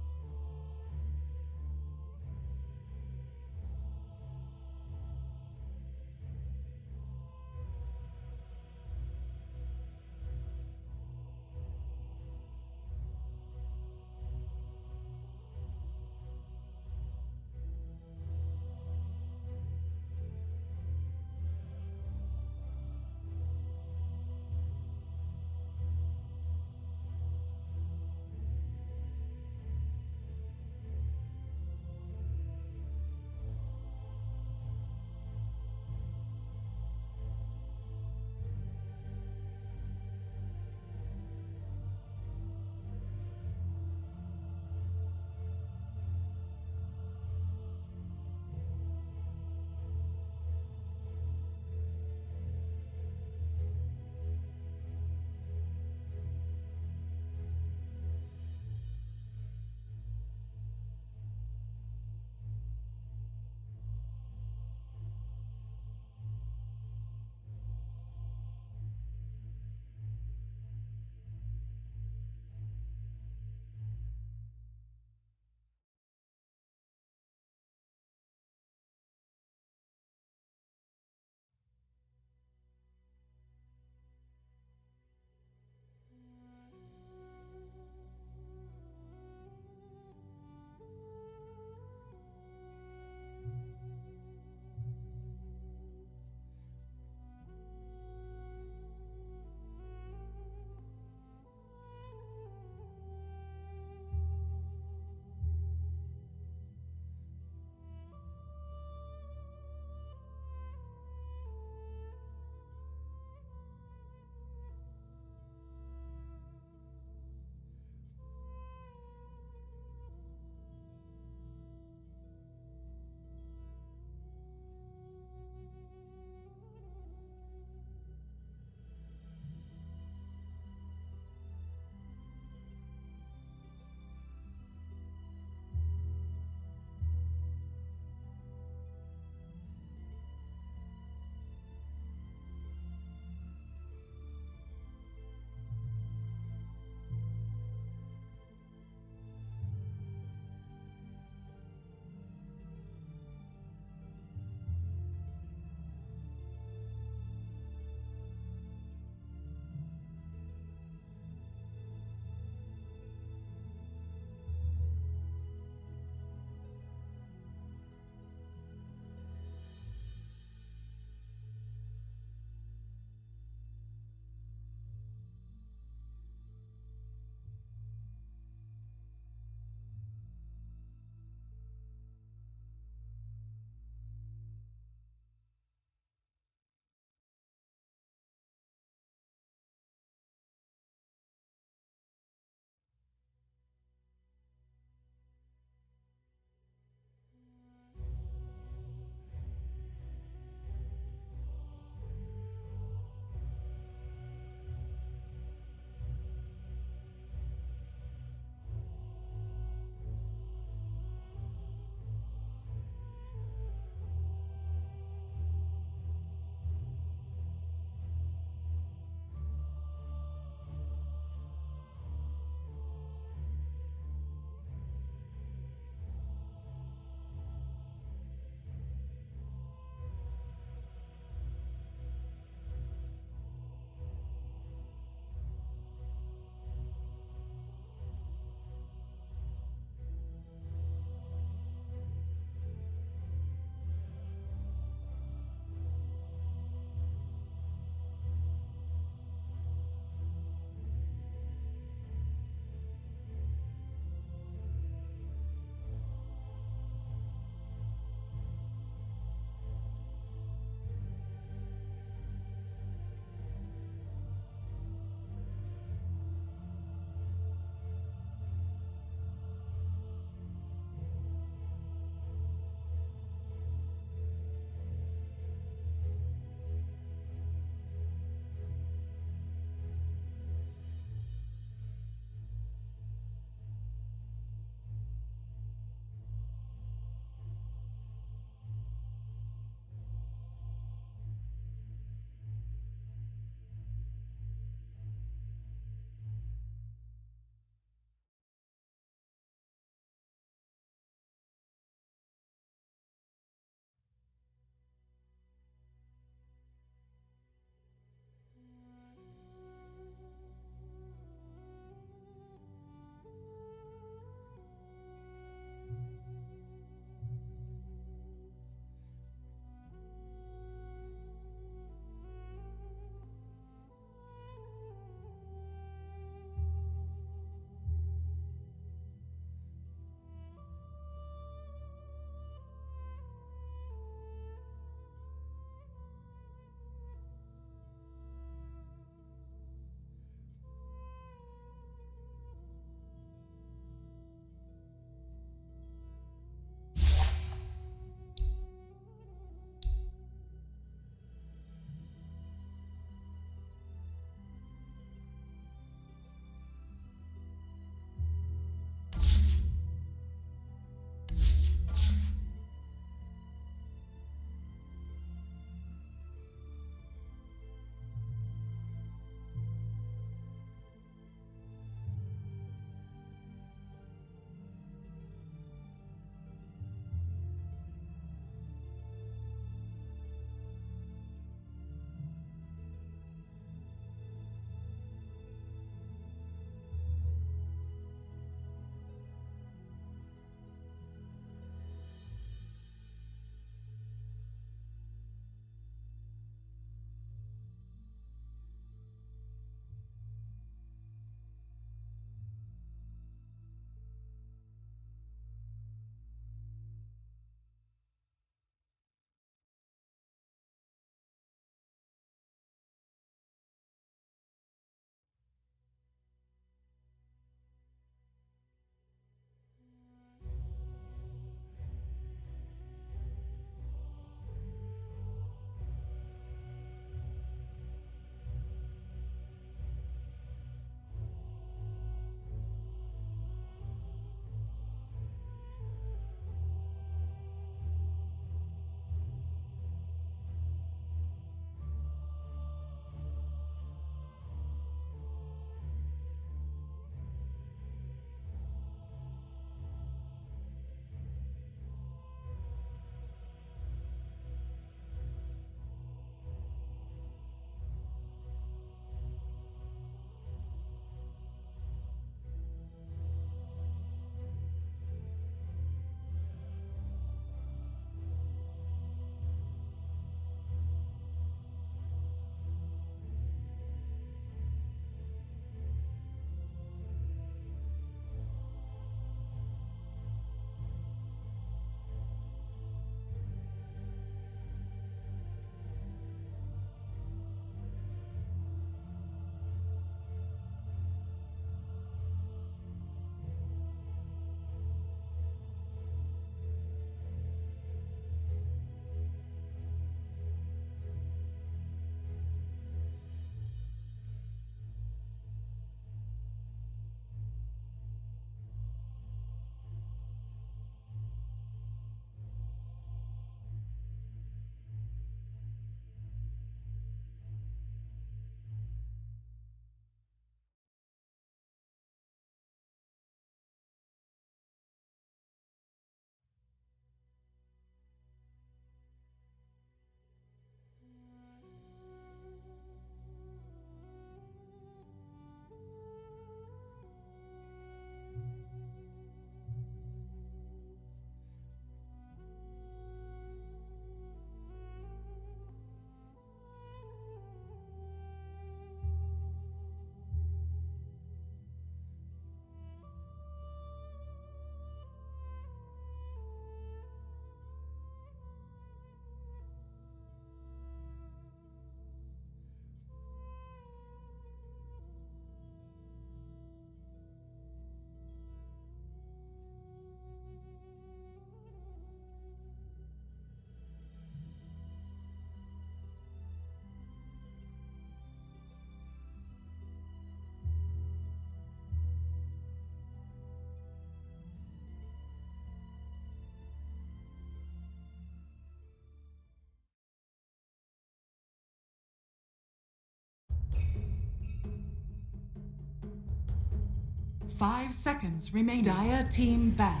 5 seconds remaining. Dire team ban.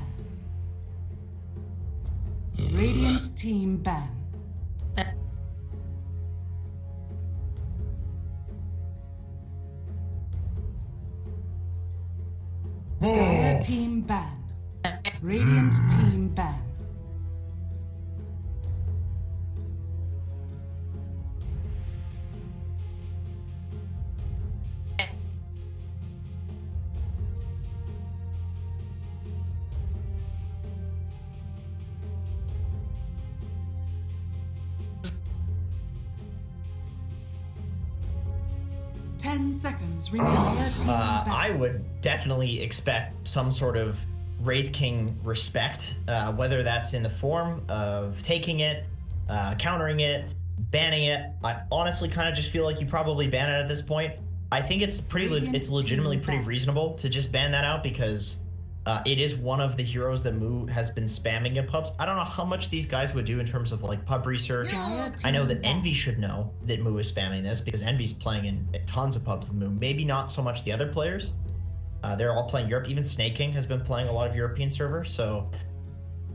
Radiant team ban. Dire team ban. Radiant team ban. Seconds remaining. I would definitely expect some sort of Wraith King respect, whether that's in the form of taking it, countering it, banning it. I honestly kind of just feel like you probably ban it at this point. I think it's it's legitimately pretty reasonable to just ban that out because it is one of the heroes that Moo has been spamming in pubs. I don't know how much these guys would do in terms of like pub research. I know that Envy should know that Moo is spamming this because Envy's playing in tons of pubs with Moo. Maybe not so much the other players. They're all playing Europe. Even Snake King has been playing a lot of European servers. So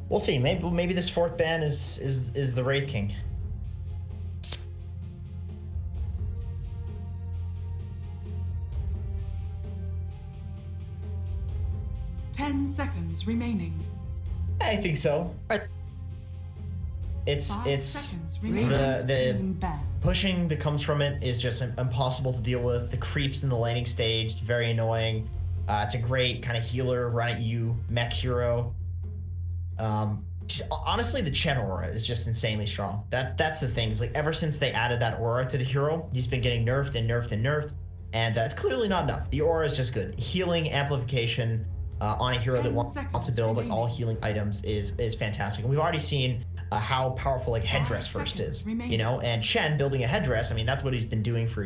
we'll see. Maybe this fourth ban is the Wraith King. Seconds remaining. I think so. It's the pushing that comes from it is just impossible to deal with. The creeps in the laning stage, very annoying. It's a great kind of healer, run at you mech hero. Honestly, the Chen aura is just insanely strong. That's the thing. Is like ever since they added that aura to the hero, he's been getting nerfed and nerfed and nerfed, and it's clearly not enough. The aura is just good. Healing, amplification. On a hero that wants to build like all healing items is fantastic. And we've already seen how powerful like headdress first is, you know. And Chen building a headdress, I mean that's what he's been doing for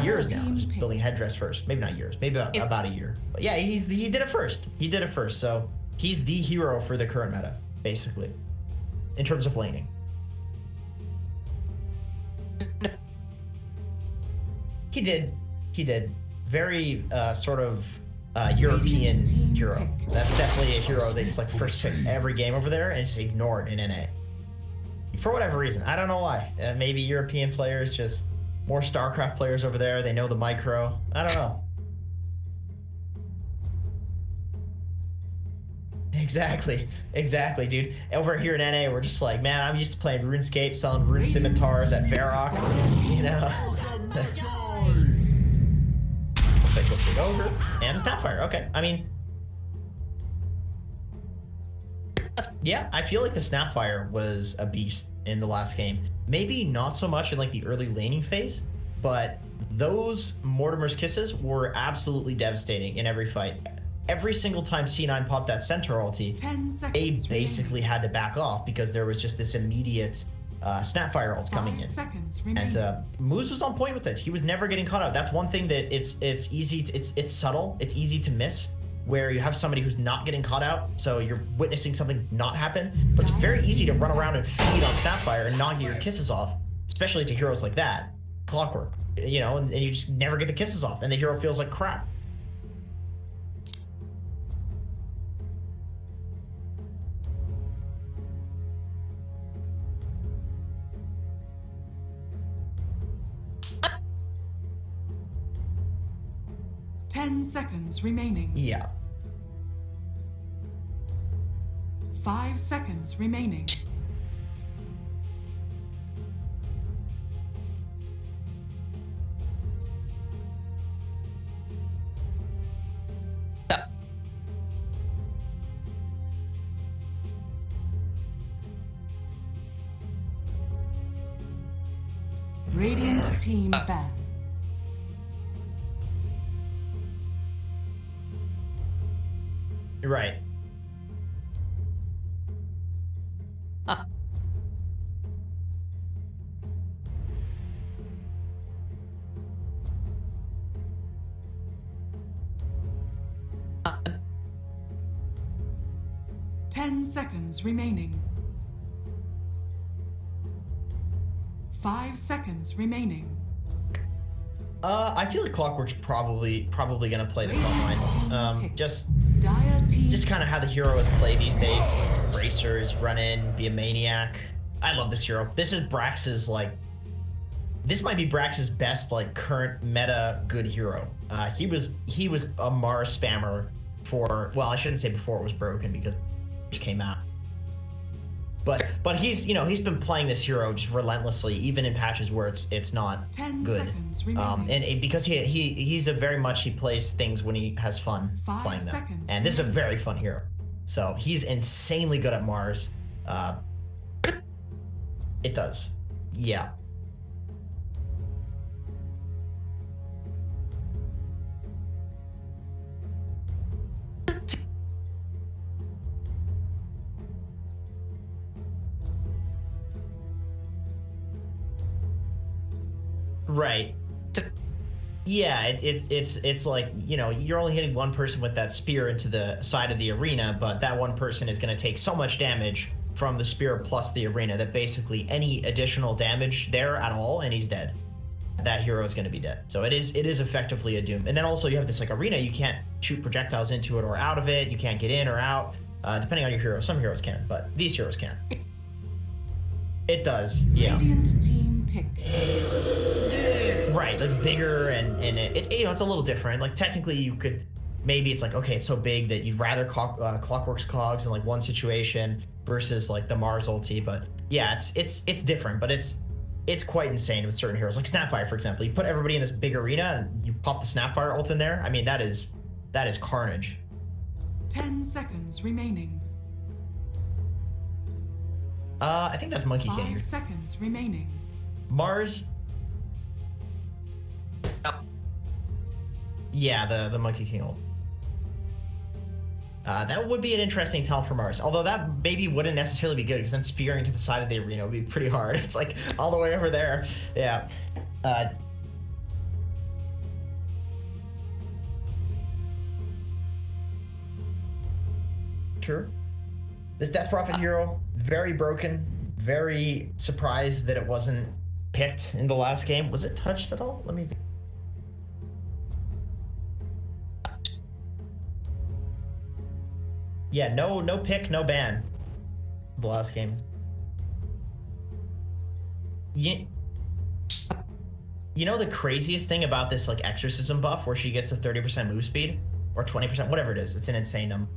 years now, just building headdress first. Maybe not years, maybe about a year. But yeah, he did it first. He did it first, so he's the hero for the current meta, basically, in terms of laning. He did. Very sort of. European hero. That's definitely a hero that's like first pick every game over there and it's ignored in NA. For whatever reason. I don't know why. Maybe European players, just more StarCraft players over there. They know the micro. I don't know. Exactly, dude. Over here in NA, we're just like, man, I'm used to playing RuneScape, selling rune scimitars at Varrock, you know. Over and a Snapfire. Okay, I mean, yeah, I feel like the Snapfire was a beast in the last game. Maybe not so much in like the early laning phase, but those Mortimer's Kisses were absolutely devastating in every fight. Every single time C9 popped that center ulti, they basically had to back off because there was just this immediate Snapfire ult coming in, and Moose was on point with it. He was never getting caught out. That's one thing that it's easy. It's subtle. It's easy to miss where you have somebody who's not getting caught out, so you're witnessing something not happen. But it's very easy to run around and feed on Snapfire and not get your kisses off, especially to heroes like that. Clockwork, you know, and you just never get the kisses off, and the hero feels like crap. Seconds remaining. Yeah. 5 seconds remaining. Radiant team ban. Right. Seconds remaining. 5 seconds remaining. I feel like Clockwork's probably gonna play the front line. Just kind of how the hero is played these days. Racers, run in, be a maniac. I love this hero. This is Brax's like. This might be Brax's best like current meta good hero. He was a Mars spammer for, well, I shouldn't say before it was broken because it came out. But he's he's been playing this hero just relentlessly, even in patches where it's not 10 good. seconds remaining. Because he's a very much he plays things when he has fun 5 playing them. seconds And this is a very fun hero. So he's insanely good at Mars. It does. Yeah. Right. Yeah, it's like, you're only hitting one person with that spear into the side of the arena, but that one person is going to take so much damage from the spear plus the arena that basically any additional damage there at all, and he's dead. That hero is going to be dead. So it is effectively a doom. And then also you have this like arena, you can't shoot projectiles into it or out of it, you can't get in or out, depending on your hero. Some heroes can, but these heroes can. It does, yeah. Radiant team pick. Right, like bigger and it's a little different. Like technically you could, maybe it's like, okay, it's so big that you'd rather Clockwork's cogs in like one situation versus like the Mars ulti, but yeah, it's different, but it's quite insane with certain heroes. Like Snapfire, for example. You put everybody in this big arena and you pop the Snapfire ult in there. I mean, that is carnage. 10 seconds remaining. I think that's Monkey 5 King. seconds remaining. Mars. Yeah, the Monkey King ult. That would be an interesting talent for Mars. Although that maybe wouldn't necessarily be good because then spearing to the side of the arena would be pretty hard. It's like all the way over there. Yeah. Sure. This Death Prophet hero, very broken, very surprised that it wasn't picked in the last game. Was it touched at all? Let me... Yeah, no pick, no ban. The last game. You know the craziest thing about this like exorcism buff where she gets a 30% move speed? Or 20%, whatever it is, it's an insane number.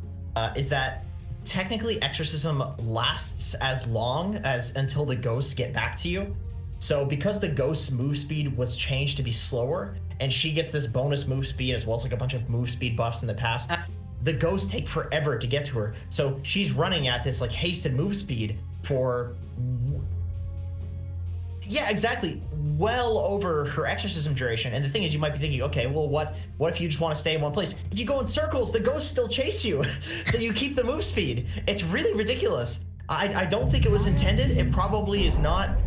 Is that technically exorcism lasts as long as until the ghosts get back to you. So because the ghost's move speed was changed to be slower, and she gets this bonus move speed as well as like a bunch of move speed buffs in the past, the ghosts take forever to get to her. So she's running at this like hasted move speed for, yeah, exactly, well over her exorcism duration. And the thing is, you might be thinking, okay, well, what if you just want to stay in one place? If you go in circles, the ghosts still chase you. So you keep the move speed. It's really ridiculous. I don't think it was intended. It probably is not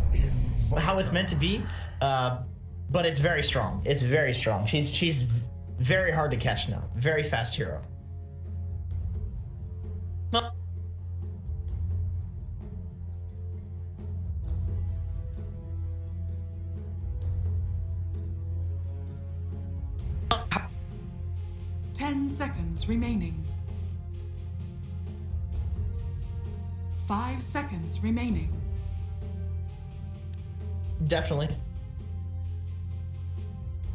how it's meant to be. But it's very strong. It's very strong. She's very hard to catch now. Very fast hero. Well, 10 seconds remaining. 5 seconds remaining. Definitely.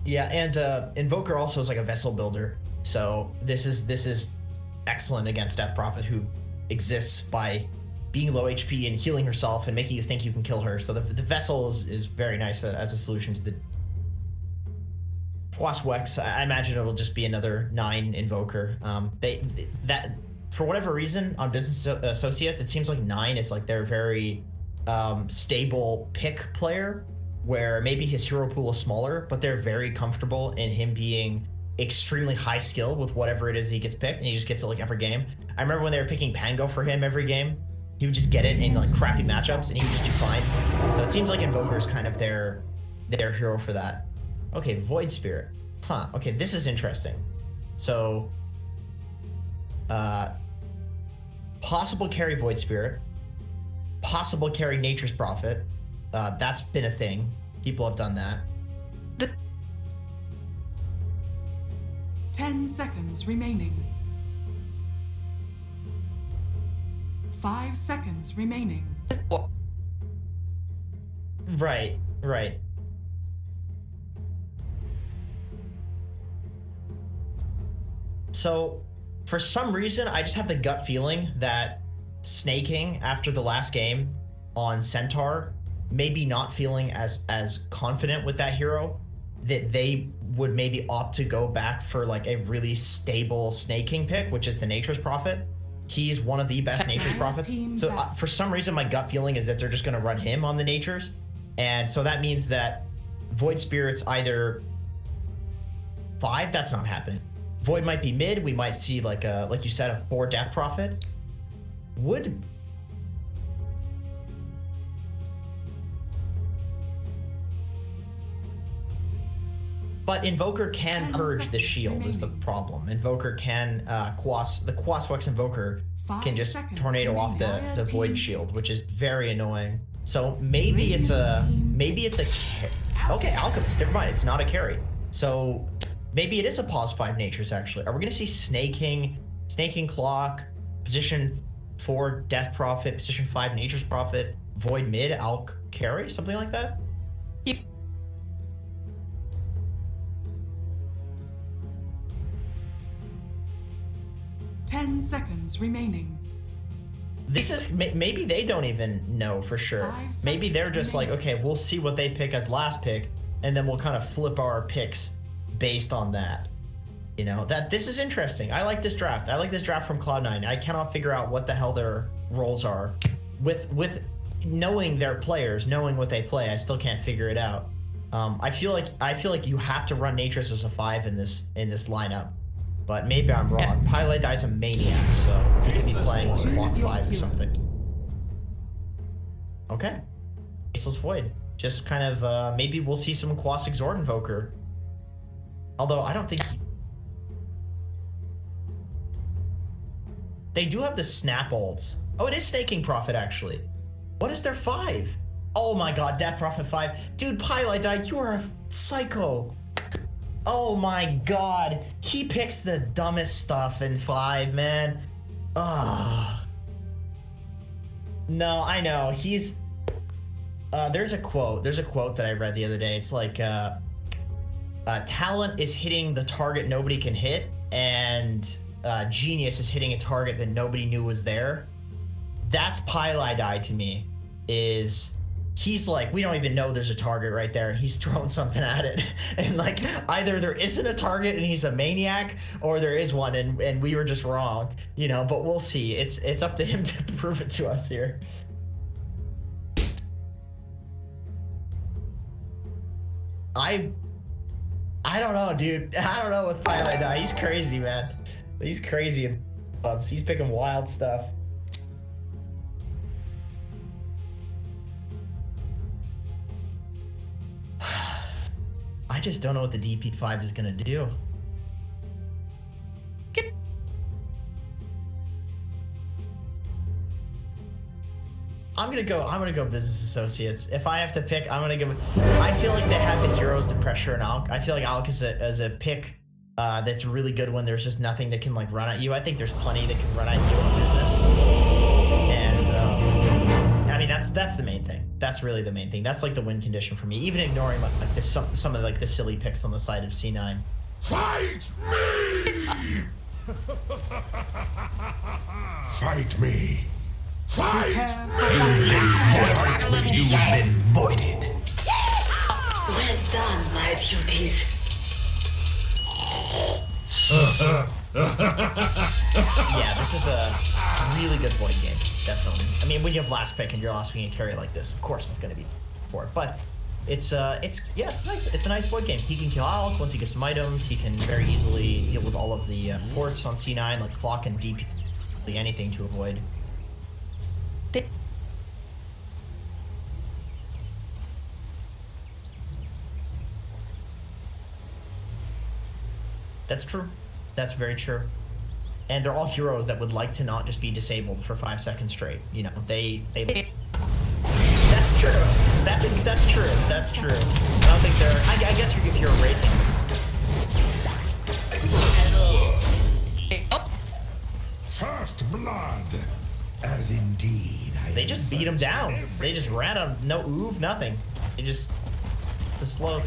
Yeah, and Invoker also is like a vessel builder. So this is excellent against Death Prophet, who exists by being low HP and healing herself and making you think you can kill her. So the vessel is very nice as a solution to the Wex. I imagine it'll just be another 9 Invoker. That for whatever reason on Business Associates, it seems like 9 is like their very stable pick player, where maybe his hero pool is smaller, but they're very comfortable in him being extremely high skill with whatever it is that he gets picked, and he just gets it like every game. I remember when they were picking Pango for him every game, he would just get it in like crappy matchups and he would just do fine. So it seems like Invoker is kind of their hero for that. Okay, Void Spirit. Huh, okay, this is interesting. So, possible carry Void Spirit, possible carry Nature's Prophet. That's been a thing. People have done that. 10 seconds remaining. 5 seconds remaining. Right, right. So, for some reason, I just have the gut feeling that snaking after the last game on Centaur, maybe not feeling as confident with that hero, that they would maybe opt to go back for like a really stable snaking pick, which is the Nature's Prophet. He's one of the best Nature's Prophets. So for some reason, my gut feeling is that they're just going to run him on the Natures. And so that means that Void Spirit's either 5, that's not happening. Void might be mid. We might see like you said, a 4 Death Prophet. Would but Invoker can purge the shield is the problem. Invoker can the Quaswex Invoker can just tornado off the Void shield, which is very annoying. So maybe it's a okay, Alchemist. Never mind, it's not a carry. So maybe it is a pause 5 Natures actually. Are we gonna see Snaking Clock, position 4 Death Prophet, position 5 Nature's Prophet, Void mid, Alch carry, something like that? Yep. Ten seconds remaining. This is maybe they don't even know for sure. Maybe they're just like, okay, we'll see what they pick as last pick, and then we'll kind of flip our picks based on that. You know, this is interesting. I like this draft. I like this draft from Cloud9. I cannot figure out what the hell their roles are. With knowing their players, knowing what they play, I still can't figure it out. I feel like you have to run Natures as a 5 in this lineup. But maybe I'm wrong. Pile Die's a maniac, so he could be playing with Clock 5 or something. Okay. Faceless Void. Just kind of, maybe we'll see some Quas Exort Invoker. Although, I don't think they do have the Snap ults. Oh, it is Snaking Prophet, actually. What is their 5? Oh my god, Death Prophet 5. Dude, Pile Die, you are a psycho. Oh my god. He picks the dumbest stuff in 5, man. Ah. No, I know. He's... there's a quote that I read the other day. It's like, talent is hitting the target nobody can hit, and genius is hitting a target that nobody knew was there. That's Pile Die to me. He's like, we don't even know there's a target right there, and he's throwing something at it. And like, either there isn't a target and he's a maniac, or there is one and we were just wrong, you know, but we'll see. It's up to him to prove it to us here. I don't know, dude. I don't know with Pile Die. He's crazy, man. He's crazy in pubs. He's picking wild stuff. I just don't know what the DP5 is gonna do. I'm gonna go Business Associates. If I have to pick, I'm gonna go. I feel like they have the heroes to pressure an Alch. I feel like Alch is a pick that's really good when there's just nothing that can like run at you. I think there's plenty that can run at you on Business. And I mean that's the main thing. That's really the main thing. That's like the win condition for me, even ignoring like some of like the silly picks on the side of C9. Fight me! Fight me! Fight me! You've been voided. Well done, my beauties. Yeah, this is a really good Void game, definitely. I mean, when you have last pick and you're last picking a carry like this, of course it's going to be for it. But it's nice. It's a nice Void game. He can kill Alch once he gets some items. He can very easily deal with all of the ports on C9, like Clock and DP, anything to avoid. That's true. That's very true. And they're all heroes that would like to not just be disabled for 5 seconds straight. You know, they. That's true. That's true. That's true. I don't think they're. I guess if you're a rating. blood. As indeed I They just beat him down. They just ran him. No oof, nothing. They just the slow.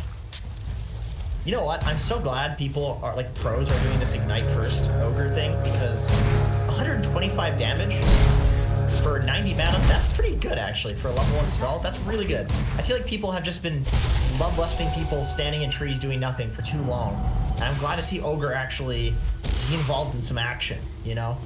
You know what? I'm so glad people are like pros are doing this ignite first ogre thing because 125 damage for 90 mana, that's pretty good actually for a level 1 spell. That's really good. I feel like people have just been love-lusting people standing in trees doing nothing for too long. And I'm glad to see ogre actually be involved in some action, you know?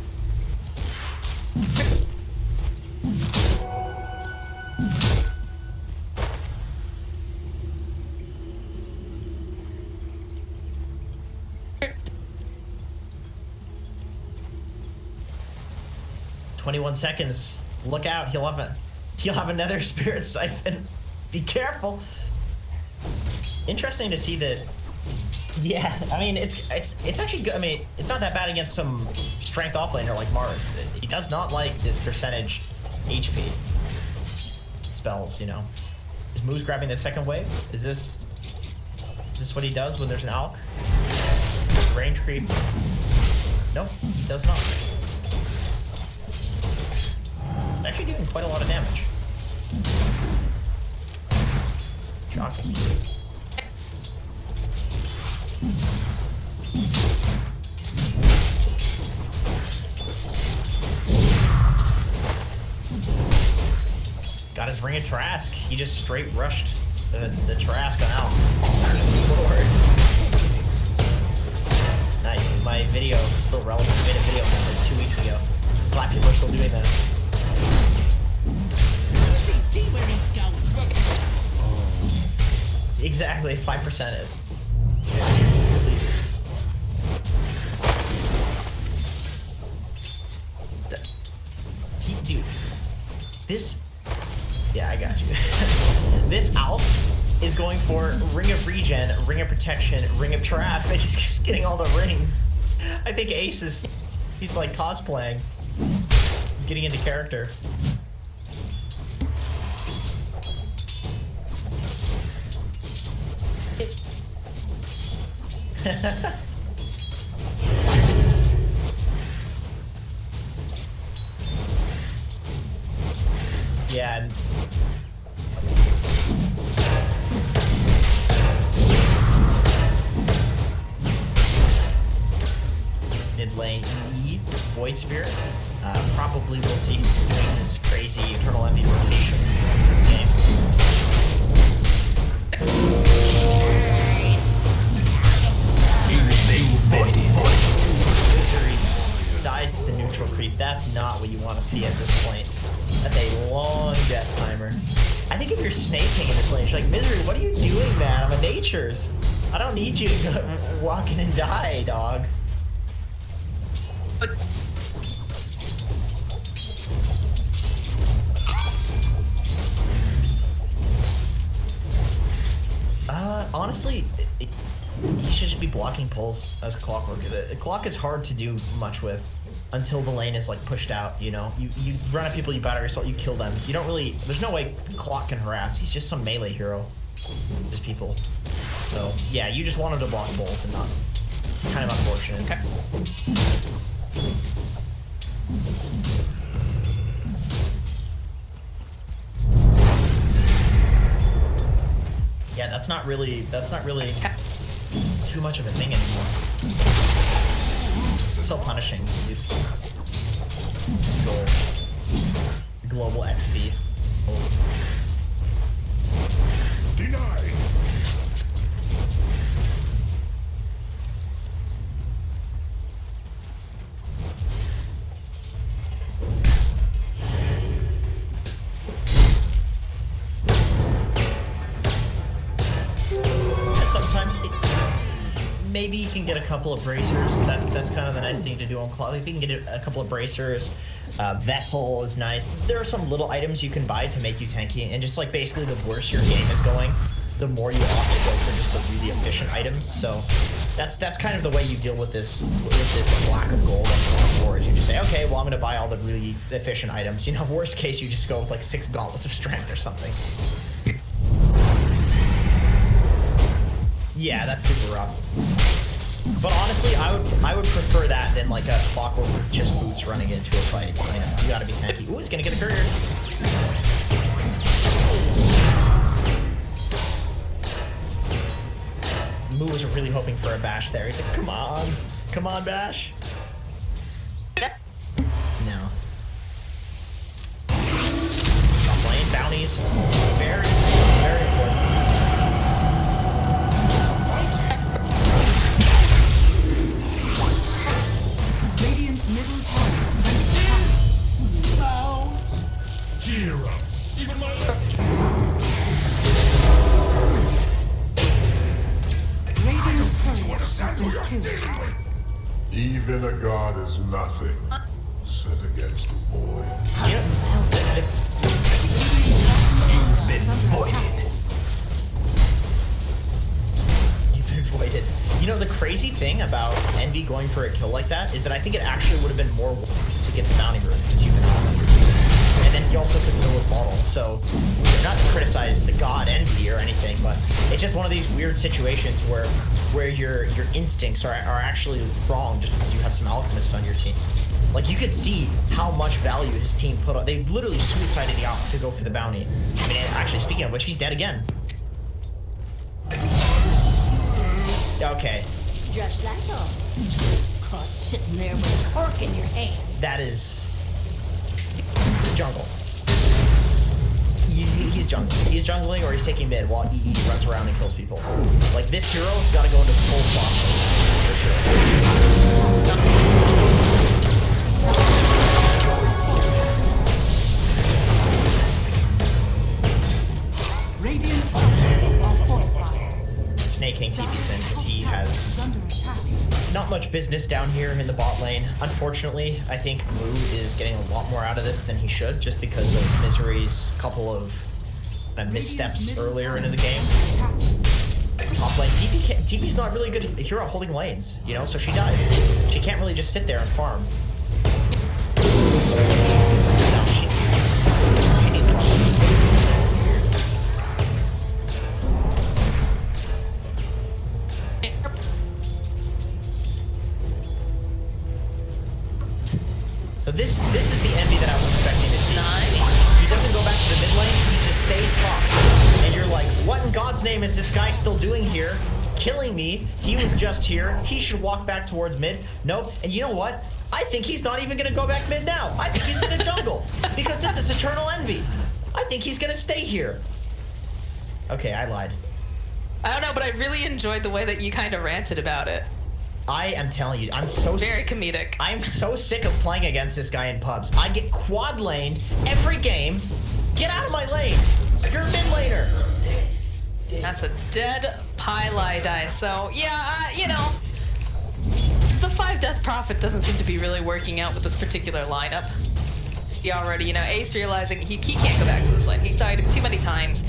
21 seconds. Look out, he'll have another spirit siphon. Be careful. Interesting to see that. Yeah, I mean it's actually good. I mean, it's not that bad against some strength offlaner like Mars. He does not like this percentage HP spells, you know. Is Moose grabbing the second wave? Is this what he does when there's an alk? Range creep. No, he does not. Actually doing quite a lot of damage. Shocking. Got his Ring of Trask. He just straight rushed the Trask on out. Lord. Nice. My video is still relevant. I made a video like 2 weeks ago. Black people are still doing that. see where he's going. Exactly, 5% it. Dude, this... Yeah, I got you. This Alp is going for Ring of Regen, Ring of Protection, Ring of Trask. He's just getting all the rings. I think Ace is... He's like cosplaying. He's getting into character. Yeah. Mid lane E, Void Spirit. Probably we'll see doing this crazy Eternal Envy rotations in this game. Misery dies to the neutral creep. That's not what you want to see at this point. That's a long death timer. I think if you're snaking in this lane, you're like, Misery, what are you doing, man? I'm a Nature's. I don't need you to walk in and die, dog. Honestly, he should just be blocking pulls as clockwork. The clock is hard to do much with until the lane is like pushed out, you know? You run at people, you battery assault, you kill them. You don't really, there's no way the clock can harass. He's just some melee hero. His people. So, yeah, you just want him to block pulls and not. Kind of unfortunate. Okay. Yeah, that's not really too much of a thing anymore. It's so punishing. Global XP. Denied. Sometimes maybe you can get a couple of bracers. That's kind of the nice thing to do on Cloud. If you can get a couple of bracers, Vessel is nice. There are some little items you can buy to make you tanky, and just like basically the worse your game is going, the more you opt to go for just the really efficient items. So that's kind of the way you deal with this lack of gold on the board. You just say, okay, well I'm gonna buy all the really efficient items. You know, worst case you just go with like 6 gauntlets of strength or something. Yeah, that's super rough. But honestly, I would prefer that than like a Clockwork with just boots running into a fight. You know, you gotta be tanky. Ooh, he's gonna get a courier. Moo was really hoping for a bash there. He's like, come on, bash. No. Stop playing bounties. Very, very important. Radiant's middle tower is under attack. Cheer up. Even my Radiant's courier has understand who been you're killed. dealing with. Even a god is nothing set against the void. Yep. You've been voided. You've been voided. You know, the crazy thing about Envy going for a kill like that is that I think it actually would have been more worth to get the bounty rune because you can. And then he also could mill with bottle. So, not to criticize the god Envy or anything, but it's just one of these weird situations where your instincts are actually wrong just because you have some alchemists on your team. Like, you could see how much value his team put on. They literally suicided the Alp to go for the bounty. I mean, actually, speaking of which, he's dead again. Okay. Just like all. Caught sitting there with a cork in your hand. That is... jungle. He's jungling. He's jungling or he's taking mid while EE runs around and kills people. Like, this hero's gotta go into full swap for sure. Radiant structures are fortified. Snake King TP's in because he has Is under attack. not much business down here in the bot lane. Unfortunately, I think Moo is getting a lot more out of this than he should just because of Misery's couple of missteps earlier into the game. Top lane, TP's not really good hero at holding lanes, you know, so she dies. She can't really just sit there and farm. No, she needs levels. So this is the Envy that I was expecting to see. He doesn't go back to the mid lane, he just stays top. And you're like, what in God's name is this guy still doing here? Killing me. He was just here. He should walk back towards mid. Nope. And you know what? I think he's not even gonna go back mid now. I think he's gonna jungle. Because this is Eternal Envy. I think he's gonna stay here. Okay, I lied. I don't know, but I really enjoyed the way that you kind of ranted about it. I am telling you, I'm so Very comedic. I am so sick of playing against this guy in pubs. I get quad laned every game. Get out of my lane. You're a mid laner. That's a dead Pylai die. So, yeah, you know, the 5 Death Prophet doesn't seem to be really working out with this particular lineup. He already, you know, Ace realizing he can't go back to this lane. He died too many times.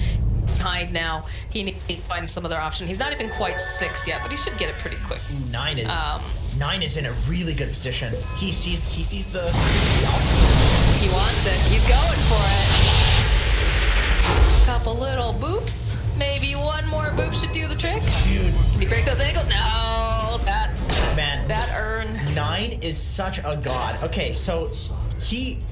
Behind now. He needs to find some other option. He's not even quite 6 yet, but he should get it pretty quick. 9 is in a really good position. He sees the He wants it. He's going for it. Couple little boops. Maybe one more boop should do the trick. dude. Did he break those ankles? No, Man, that urn. 9 is such a god. Okay, so he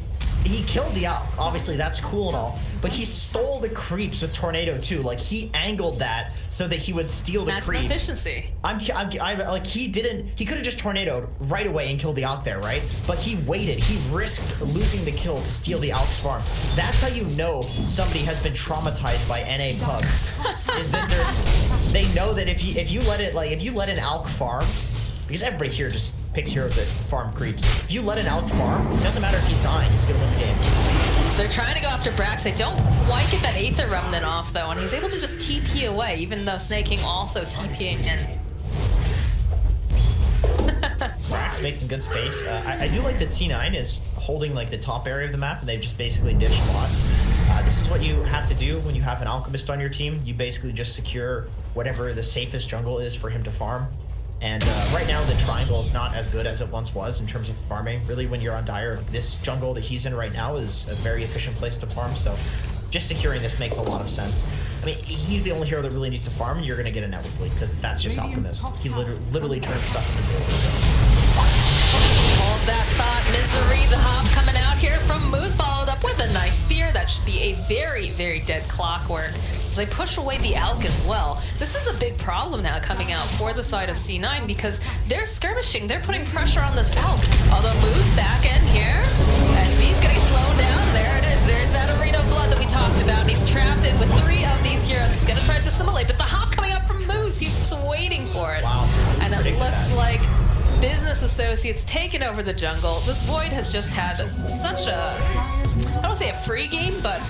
killed the Alp. Obviously, that's cool and all. But he stole the creeps with Tornado too. Like, he angled that so that he would steal the That's creep. efficiency. I'm like, he could have just tornadoed right away and killed the Alp there, right? But he waited. He risked losing the kill to steal the Alp's farm. That's how you know somebody has been traumatized by NA pubs. Is that they know that if you let an Alp farm, because everybody here just picks heroes that farm creeps. If you let an Alp farm, it doesn't matter if he's dying, he's gonna win the game. They're trying to go after Brax. They don't quite get that Aether Remnant off, though, and he's able to just TP away, even though Snake King also TPing in. Brax making good space. I do like that C9 is holding like the top area of the map, and they've just basically ditched bot. This is what you have to do when you have an Alchemist on your team. You basically just secure whatever the safest jungle is for him to farm. And right now, the triangle is not as good as it once was in terms of farming. Really, when you're on Dire, this jungle that he's in right now is a very efficient place to farm. So just securing this makes a lot of sense. I mean, he's the only hero that really needs to farm, and you're going to get a network lead, because that's just Alchemist. He literally turns stuff into gold. So. Hold that thought, Misery. The hop coming out here from Moose, followed up with a nice spear. That should be a very, very dead Clockwork. They push away the Alk as well. This is a big problem now coming out for the side of C9 because they're skirmishing. They're putting pressure on this Alk. Although Moose back in here, and he's getting slowed down. There it is. There's that Arena of Blood that we talked about. He's trapped in with 3 of these heroes. He's going to try to assimilate, but the hop coming up from Moose, he's just waiting for it. Wow. And it looks like Business Associates taking over the jungle. This Void has just had such a, I don't say a free game, but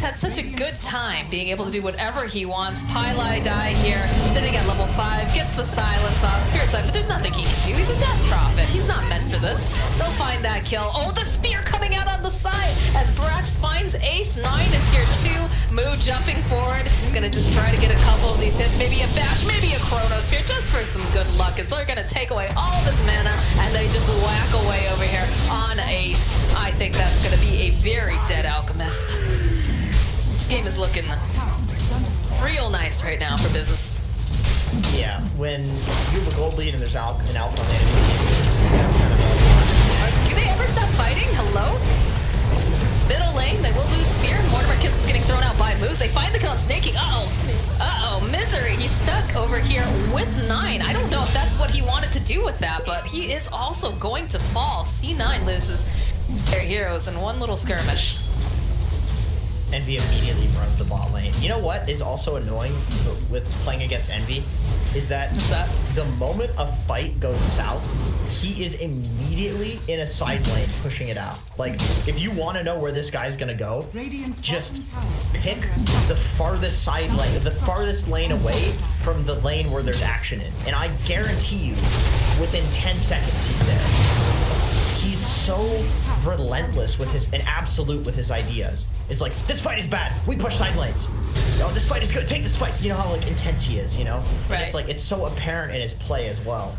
had such a good time being able to do whatever he wants. Pylai die here, sitting at level 5, gets the silence off, Spirit Side, but there's nothing he can do. He's a Death Prophet. He's not meant for this. They'll find that kill. Oh, the spear coming out on the side as Brax finds Ace. 9 is here too. Moo jumping forward. He's gonna just try to get a couple of these hits, maybe a bash, maybe a Chronosphere, just for some good luck, as they're gonna take away all of his mana, and they just whack away over here on Ace. I think that's gonna be a very dead Alchemist. This game is looking real nice right now for Business. Yeah, when you have a gold lead and there's an Alk on the enemy team, that's kind of a... Do they ever stop fighting? Hello? Middle lane, they will lose Spear. Mortimer Kiss is getting thrown out by Moose. They find the kill on Snaking. Uh-oh, Misery. He's stuck over here with 9. I don't know if that's what he wanted to do with that, but he is also going to fall. C9 loses their heroes in one little skirmish. Envy immediately runs the bot lane. You know what is also annoying with playing against Envy is that, the moment a fight goes south, he is immediately in a side lane pushing it out. Like, if you want to know where this guy's gonna go, just pick the farthest side lane, the farthest lane away from the lane where there's action in. And I guarantee you, within 10 seconds, he's there. He's so relentless with his, and absolute with his ideas. It's like, this fight is bad, we push side lanes. Oh, this fight is good, take this fight. You know how like intense he is, you know? Right. And it's like, it's so apparent in his play as well.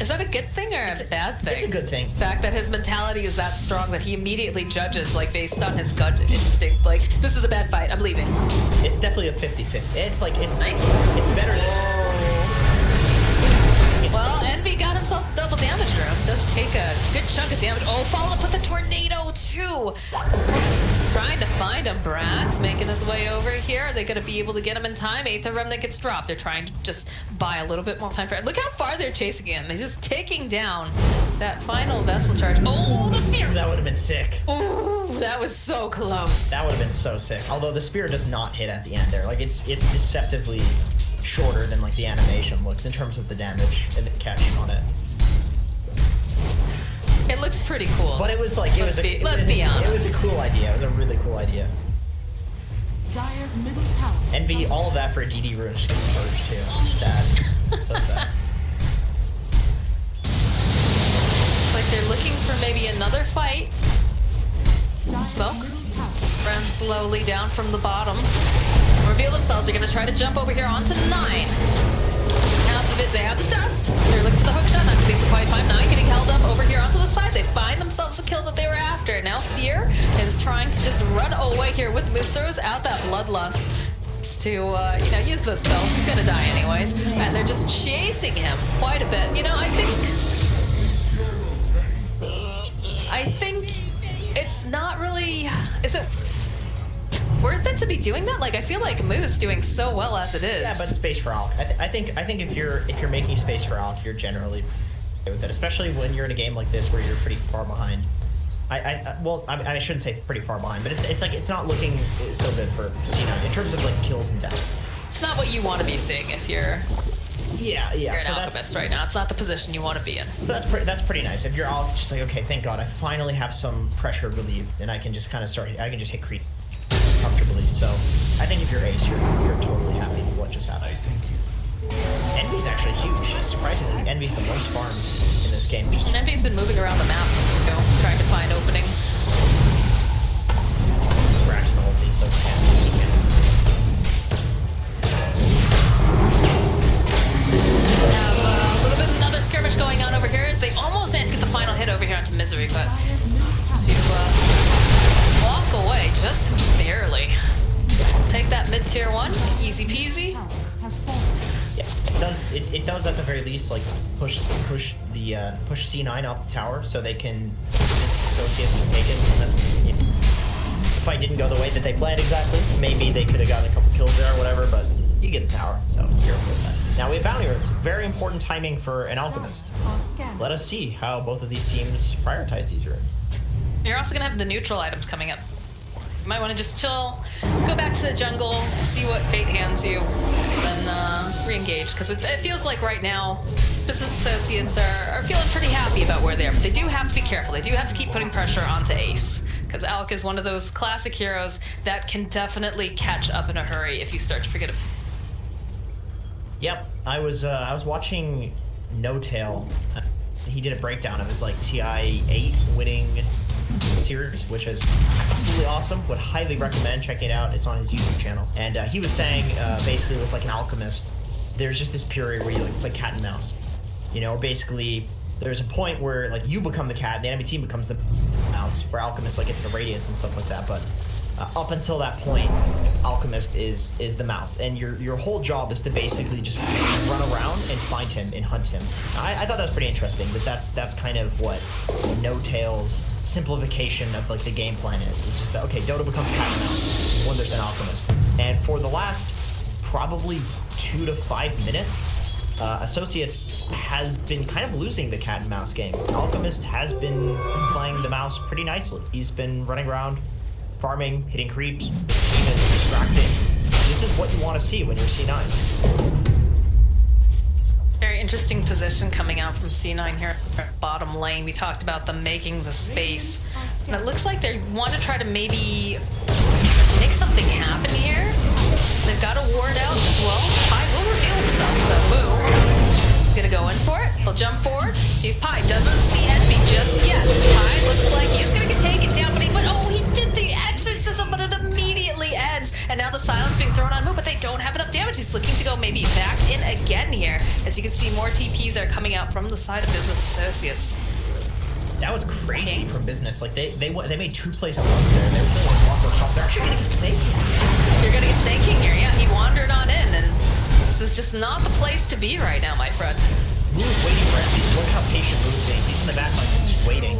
Is that a good thing or a bad thing? It's a good thing. The fact that his mentality is that strong that he immediately judges like based on his gut instinct. Like, this is a bad fight, I'm leaving. It's definitely a 50-50. It's like, it's better than... Well, Envy got himself double damage room. Does take a good chunk of damage. Oh, followed up with the tornado too. Trying to find him. Brax making his way over here. Are they going to be able to get him in time? 8th of Remnant gets dropped. They're trying to just buy a little bit more time for it. Look how far they're chasing him. He's just taking down that final vessel charge. Oh, the spear! That would have been sick. Ooh, that was so close. That would have been so sick. Although the spear does not hit at the end there. Like, it's deceptively shorter than like the animation looks in terms of the damage and the catch on it. It looks pretty cool. But it was like, let's be honest. It was a cool idea. It was a really cool idea. Dire's middle tower. Envy, all of that for a DD rune just gets purged too. Sad. So sad. It's like they're looking for maybe another fight. Smoke. Run slowly down from the bottom. Reveal themselves. They're going to try to jump over here onto 9. Half of it, they have the dust. They're looking for the hookshot. Not going to be able to quite find 9. Getting held up over here onto the side. They find themselves a kill that they were after. Now Fear is trying to just run away here with Moose. Throws out that Bloodlust to, you know, use those spells. He's going to die anyways. And they're just chasing him quite a bit. You know, I think it's not really... Is it worth it to be doing that? Like, I feel like Moose doing so well as it is. Yeah, but space for Alk. I think if you're making space for Alk, you're generally okay with it, especially when you're in a game like this where you're pretty far behind. I shouldn't say pretty far behind, but it's like it's not looking so good for C9 in terms of like kills and deaths. It's not what you want to be seeing if you're you're an alchemist right now. It's not the position you want to be in. So that's pretty nice. If you're Alk, it's just like, okay, thank God, I finally have some pressure relieved, and I can just kind of I can just hit creep comfortably. So I think if you're Ace, you're totally happy with what just happened. Envy's actually huge. Surprisingly, Envy's the most farmed in this game. And Envy's been moving around the map, you know, trying to find openings. Braxton ulti, so he can. Have a little bit of another skirmish going on over here as they almost managed to get the final hit over here onto Misery, but to walk away. just barely. Take that mid tier 1, easy peasy. Tower has fallen. Yeah, it does at the very least like push C9 off the tower so they can disassociate and take it. That's if the fight didn't go the way that they planned exactly, maybe they could have gotten a couple kills there or whatever, but you get the tower, so you're okay with that. Now we have bounty runes. Very important timing for an alchemist. Are scanned. Let us see how both of these teams prioritize these runes. You're also gonna have the neutral items coming up. You might want to just chill, go back to the jungle, see what fate hands you, then re-engage. Because it feels like right now, business associates are feeling pretty happy about where they are. But they do have to be careful. They do have to keep putting pressure onto Ace. Because Alec is one of those classic heroes that can definitely catch up in a hurry if you start to forget it. Yep, I was watching No Tail. He did a breakdown of his like TI 8 winning series, which is absolutely awesome. Would highly recommend checking it out. It's on his YouTube channel. And he was saying basically with like an alchemist, there's just this period where you like play cat and mouse. You know, basically there's a point where like you become the cat, and the enemy team becomes the mouse, where alchemist like gets the radiance and stuff like that. But up until that point, alchemist is the mouse, and your whole job is to basically just run around and find him and hunt him. I thought that was pretty interesting. That's kind of what No Tail's simplification of like the game plan is. It's just that okay, Dota becomes cat and mouse when there's an alchemist, and for the last probably 2 to 5 minutes, Associates has been kind of losing the cat and mouse game. Alchemist has been playing the mouse pretty nicely. He's been running around, farming, hitting creeps. His team is distracting. This is what you want to see when you're C9. Very interesting position coming out from C9 here at bottom lane. We talked about them making the space. And it looks like they want to try to maybe make something happen here. They've got a ward out as well. Pi will reveal himself, so Moo is gonna go in for it. He'll jump forward, sees Pi, doesn't see Envy just yet. Pi looks like he's gonna get taken down, but he did the exorcism, but it immediately ends. And now the silence being thrown on Moo, but they don't have enough damage. He's looking to go maybe back in again here. As you can see, more TPs are coming out from the side of Business Associates. That was crazy from Business. Like they made 2 plays at once there. They were playing like Walker Shop. They're actually gonna get snaked. You're gonna get snaking here. Yeah, he wandered on in, and this is just not the place to be right now, my friend. Moo's waiting for Envy. Look how patient Moo's being. He's in the back line, he's just waiting.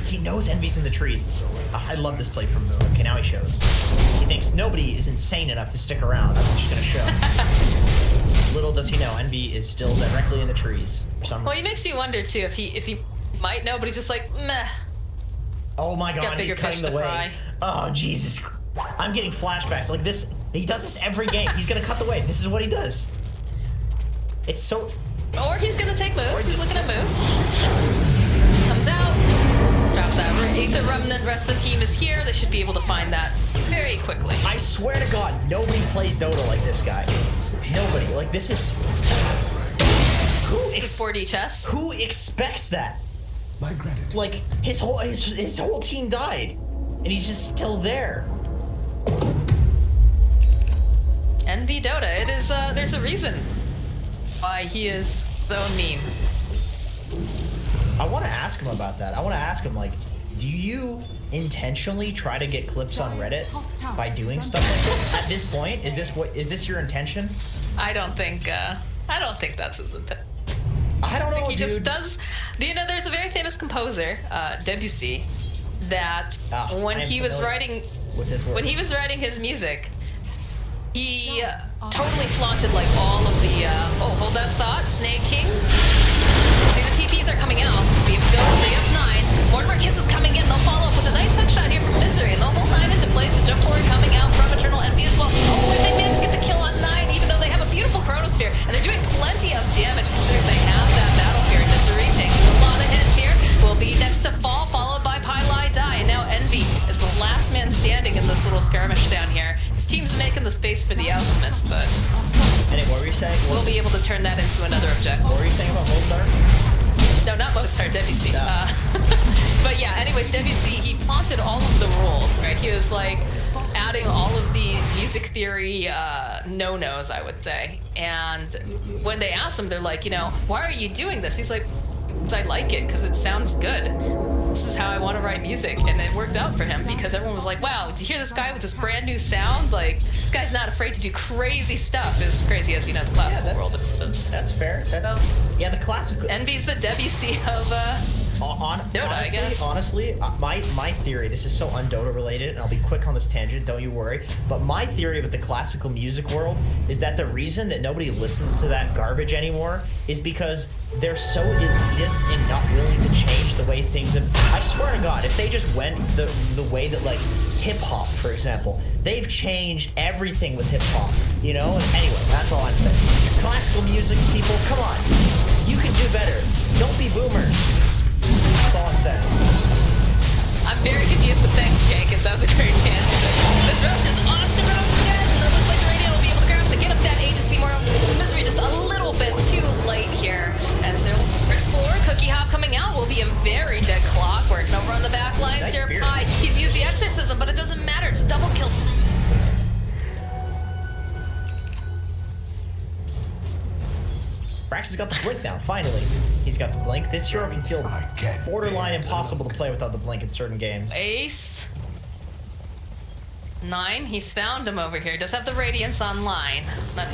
He knows Envy's in the trees. I love this play from Moo. Okay, now he shows. He thinks nobody is insane enough to stick around. I'm just gonna show. Little does he know, Envy is still directly in the trees. Well, he makes you wonder too if he might know, but he's just like meh. Oh my god, Got bigger he's cutting fish the to way. fry. Oh Jesus! I'm getting flashbacks like this. He does this every game. He's gonna cut the wave. This is what he does. It's so. Or he's gonna take moves. He's looking at moves. Comes out. Drops out. Aether Remnant. Rest of the team is here. They should be able to find that very quickly. I swear to God, nobody plays Dota like this guy. Nobody. Like this is. Who 4D chess. Who expects that? My gratitude. Like his whole team died, and he's just still there. Envy Dota. It is. There's a reason why he is so mean. I want to ask him about that. I want to ask him like, do you intentionally try to get clips on Reddit by doing stuff like this? At this point, is this your intention? I don't think that's his intent. I don't know, He dude. just does. You know, there's a very famous composer, Debussy, that when he was writing with his work. when he was writing his music, he totally flaunted like all of the. Oh, hold that thought, Snake King. See, the TPs are coming out. We have to go 3 of 9. Mortimer Kiss is coming in. They'll follow up with a nice hook shot here from Misery, and they'll hold 9 into place. The jump forward coming out from Eternal Envy as well. Oh, and they managed to get the kill on 9, even though they have a beautiful Chronosphere, and they're doing plenty of damage considering they have that Battle Fury. Misery takes a lot of hits here. Will be next to fall, followed by Pylai Die, and now Envy is the last man standing in this little skirmish down here. His team's making the space for the Alchemist, but Anyway, what were you saying? we'll be able to turn that into another objective. What were you saying about Mozart? No, not Mozart, Debussy. No. But yeah, anyways, Debussy, he planted all of the rules, right? He was like adding all of these music theory no-nos, I would say. And when they asked him, they're like, you know, why are you doing this? He's like, I like it because it sounds good. This is how I want to write music, and it worked out for him because everyone was like, wow, did you hear this guy with this brand new sound? Like, this guy's not afraid to do crazy stuff, as crazy as, you know, the classical world is. That's fair. Yeah, the classical... Envy's the Debussy of, honestly, my theory, this is so un-Dota related, and I'll be quick on this tangent, don't you worry, but my theory with the classical music world is that the reason that nobody listens to that garbage anymore is because they're so elitist and not willing to change the way things have... I swear to God, if they just went the way that, like, hip-hop, for example, they've changed everything with hip-hop, you know? And anyway, that's all I'm saying. Classical music, people, come on. You can do better. Don't be boomers. That's all I'm saying. I'm very confused, but thanks, Jenkins. That was a great tangent. This Roach is awesome around dead, and it looks like the radio will be able to grab it to get up that Aegis Immortal. Misery just a little bit too late here. As they'll explore, Cookie Hop coming out will be a very dead Clockwork. No run the back lines Nice here. spear. He's used the Exorcism, but it doesn't matter. It's a double kill. Brax has got the blink now, finally. He's got the blink. This hero can feel borderline impossible to play without the blink in certain games. Ace. 9, he's found him over here. Does have the Radiance online. Not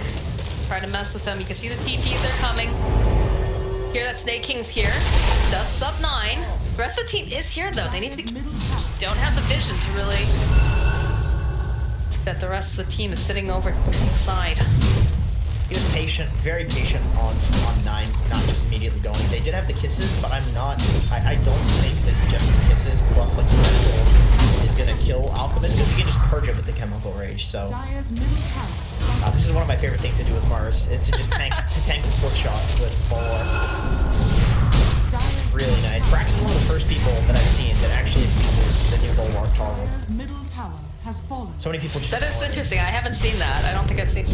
trying to mess with them. You can see the TPs are coming. Hear that Snake King's here. Does sub 9. The rest of the team is here though. They need to be... Don't have the vision to really... That the rest of the team is sitting over to the side. He was patient, very patient on 9, not just immediately going. They did have the kisses, but I don't think that just the kisses plus like the wrestle is gonna kill Alchemist, because he can just purge it with the chemical rage. So this is one of my favorite things to do with Mars, is to just tank the split shot with Bulwark. Really nice. Brax is one of the first people that I've seen that actually uses the new Bulwark toggle. So many people just... That is interesting. I haven't seen that. I don't think I've seen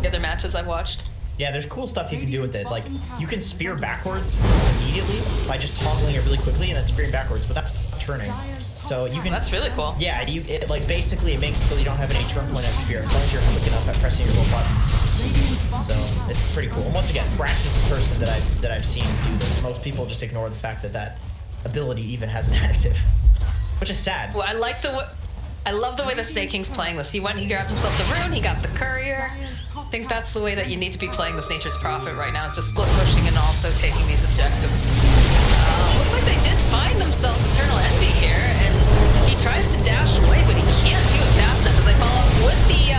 the other matches I've watched. Yeah, there's cool stuff you can do with it. Like, you can spear backwards immediately by just toggling it really quickly and then spearing backwards without turning. So you can... That's really cool. Yeah, like basically it makes it so you don't have any turn point on spear as long as you're quick enough at pressing your little buttons. So it's pretty cool. And once again, Brax is the person that I've seen do this. Most people just ignore the fact that that ability even has an active, which is sad. Well, I love the way the Snake King's playing this. He grabbed himself the rune, he got the courier. I think that's the way that you need to be playing this Nature's Prophet right now, is just split pushing and also taking these objectives. Looks like they did find themselves Eternal Envy here, and he tries to dash away, but he can't do it fast enough as they follow up with the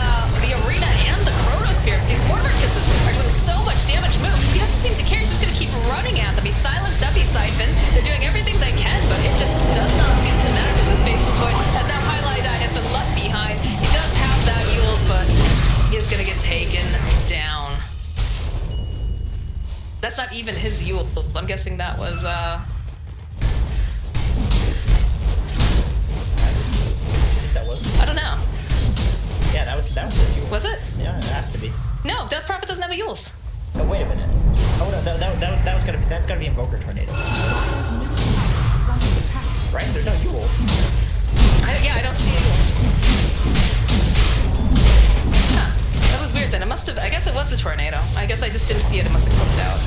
Arena and the Chronosphere. These Mortimer Kisses are doing so much damage. Move. He doesn't seem to care, he's just going to keep running at them. He silenced up, he Siphon. They're doing everything they can, but it just does not seem to matter to this Faceless Void, as now Highlight has been left behind. He does have that Yules, but he is going to get taken down. That's not even his Yule. I'm guessing that was, I think that was... I don't know. Yeah, that was his Yule. Was it? Yeah, it has to be. No, Death Prophet doesn't have a Yules. Oh, wait a minute. Oh, no, that's gotta be Invoker Tornado. Right? There's no Yules. Yeah, I don't see Yules. Huh. That was weird then. It must have, I guess it was a tornado. I guess I just didn't see it. It must have clipped out.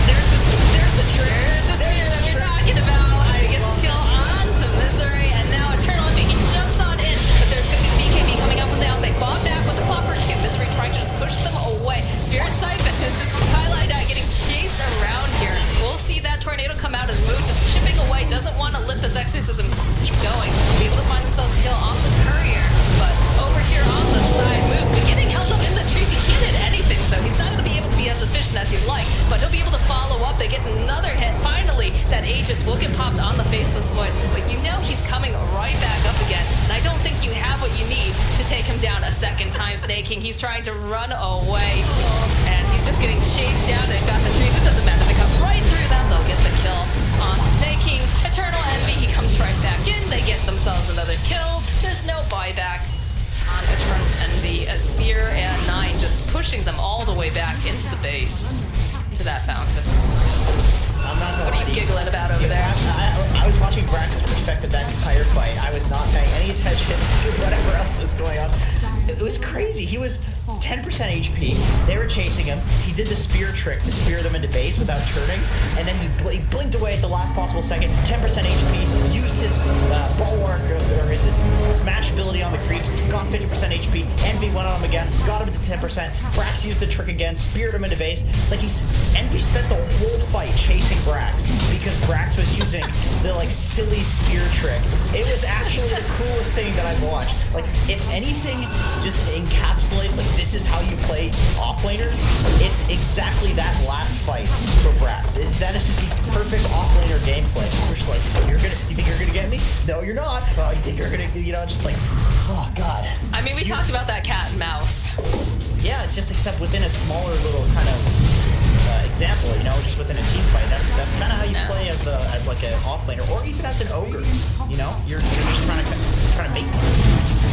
There's the trick. There's the spear that we're talking about. I get the kill on to Misery, and now Eternal Envy. He jumps on in, but there's going to be the BKB coming out from down. They bomb back with the Clockwork 2. Misery trying to just push them away. Spirit Siphon just Highlight getting chased around here. We'll see that tornado come out as Moon just chipping away. Doesn't want to lift this Exorcism. Keep going. Be able to find themselves a kill on the Courier. But over here on the side, Moon getting held up in the trees. He can't hit anything, so he's not going to be able to be as efficient as he'd like. But he'll be able to follow up. They get another hit. Finally, that Aegis will get popped on the Faceless Void. But you know he's coming right back up again. And I don't think you have what you need to take him down a second time, Snake King. He's trying to run away. And he's just getting chased down. They've got the trees. It doesn't matter. They come right through them. They'll get the kill on Snake King. Eternal Envy. He comes right back in. They get themselves another kill. There's no buyback on Eternal Envy as Sphere and 9 just pushing them all the way back into the base, to that fountain. What are you giggling about over there? I was watching Brax's perspective that entire fight. I was not paying any attention to whatever else was going on. It was crazy. He was 10% HP. They were chasing him. He did the spear trick to spear them into base without turning, and then he blinked away at the last possible second. 10% HP. Used his bulwark or his smash ability on the creeps. Got 50% HP. Envy went on him again. Got him to 10%. Brax used the trick again. Speared him into base. It's like Envy spent the whole fight chasing Brax because Brax was using the like silly spear trick. It was actually the coolest thing that I've watched. Like, if anything just encapsulates like this is how you play offlaners, it's exactly that last fight for Brax. That is just the perfect offlaner gameplay. You're just like, you think you're gonna get me? No, you're not. Oh, you think you're gonna, just like, oh god. I mean, we talked about that cat and mouse. Yeah, it's just except within a smaller little kind of example, just within a team fight. That's kind of how you play as like an offlaner, or even as an ogre. You're just trying to make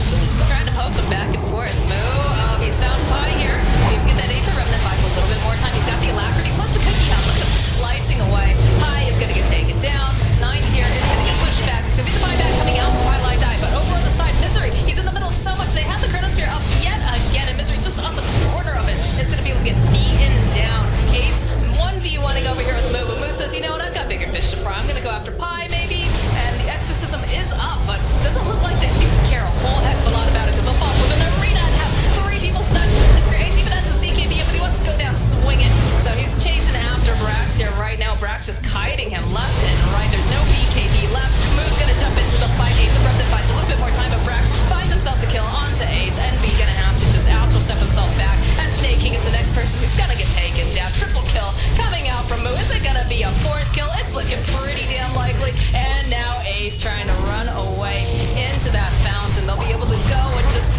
silly stuff. Trying to poke him back and forth. Moo. He's down Pie here. See if we get that Aether Remnant buys a little bit more time. He's got the alacrity plus the cookie house. Look at him slicing away. Pie is going to get taken down. 9 here is going to get pushed back. It's going to be the buyback coming out. Twilight die, but over on the side, Misery. He's in the middle of so much. They have the Chronosphere up yet again, and Misery just on the corner of it is going to be able to get beaten down. Ace 1v1ing over here with Moo, but Moo says, you know what, I've got bigger fish to fry. I'm going to go after Pie, maybe, and the Exorcism is up, but doesn't look like they seem to care a whole heck of a lot about it, because they'll fall within the arena and have 3 people stuck. Ace even has his BKB, but he wants to go down swinging, so he's chasing after Brax here right now. Brax is kiting him left and right. There's no BKB left. Moo's going to jump into the fight. Ace the buys a little bit more time, but Brax finds himself the kill onto Ace. Envy going to have to just astral step himself back, and Snake King is the next person who's going to get taken down. Triple kill coming out from Moo. Is it going to be a 4th kill? It's looking pretty damn likely. And now Ace trying to run away into that fountain. They'll be able to go and just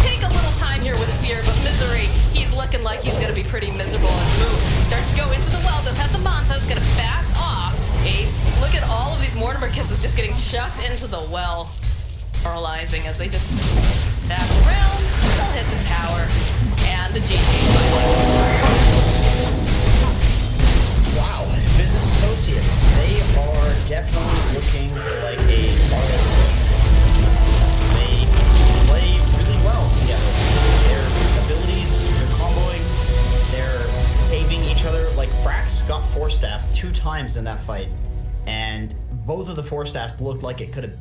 take a little time here with Fear, but Misery, he's looking like he's going to be pretty miserable as Moo starts to go into the well. Does have the Manta, is going to back off. Ace, look at all of these Mortimer kisses just getting chucked into the well. Paralyzing as they just back around. They'll hit the tower. And the GG. Wow, business associates. They are definitely looking like a solid unit. They play really well together. Their abilities, their comboing, they're saving each other. Like, Brax got 4-staffed 2 times in that fight, and both of the 4-staffs looked like it could have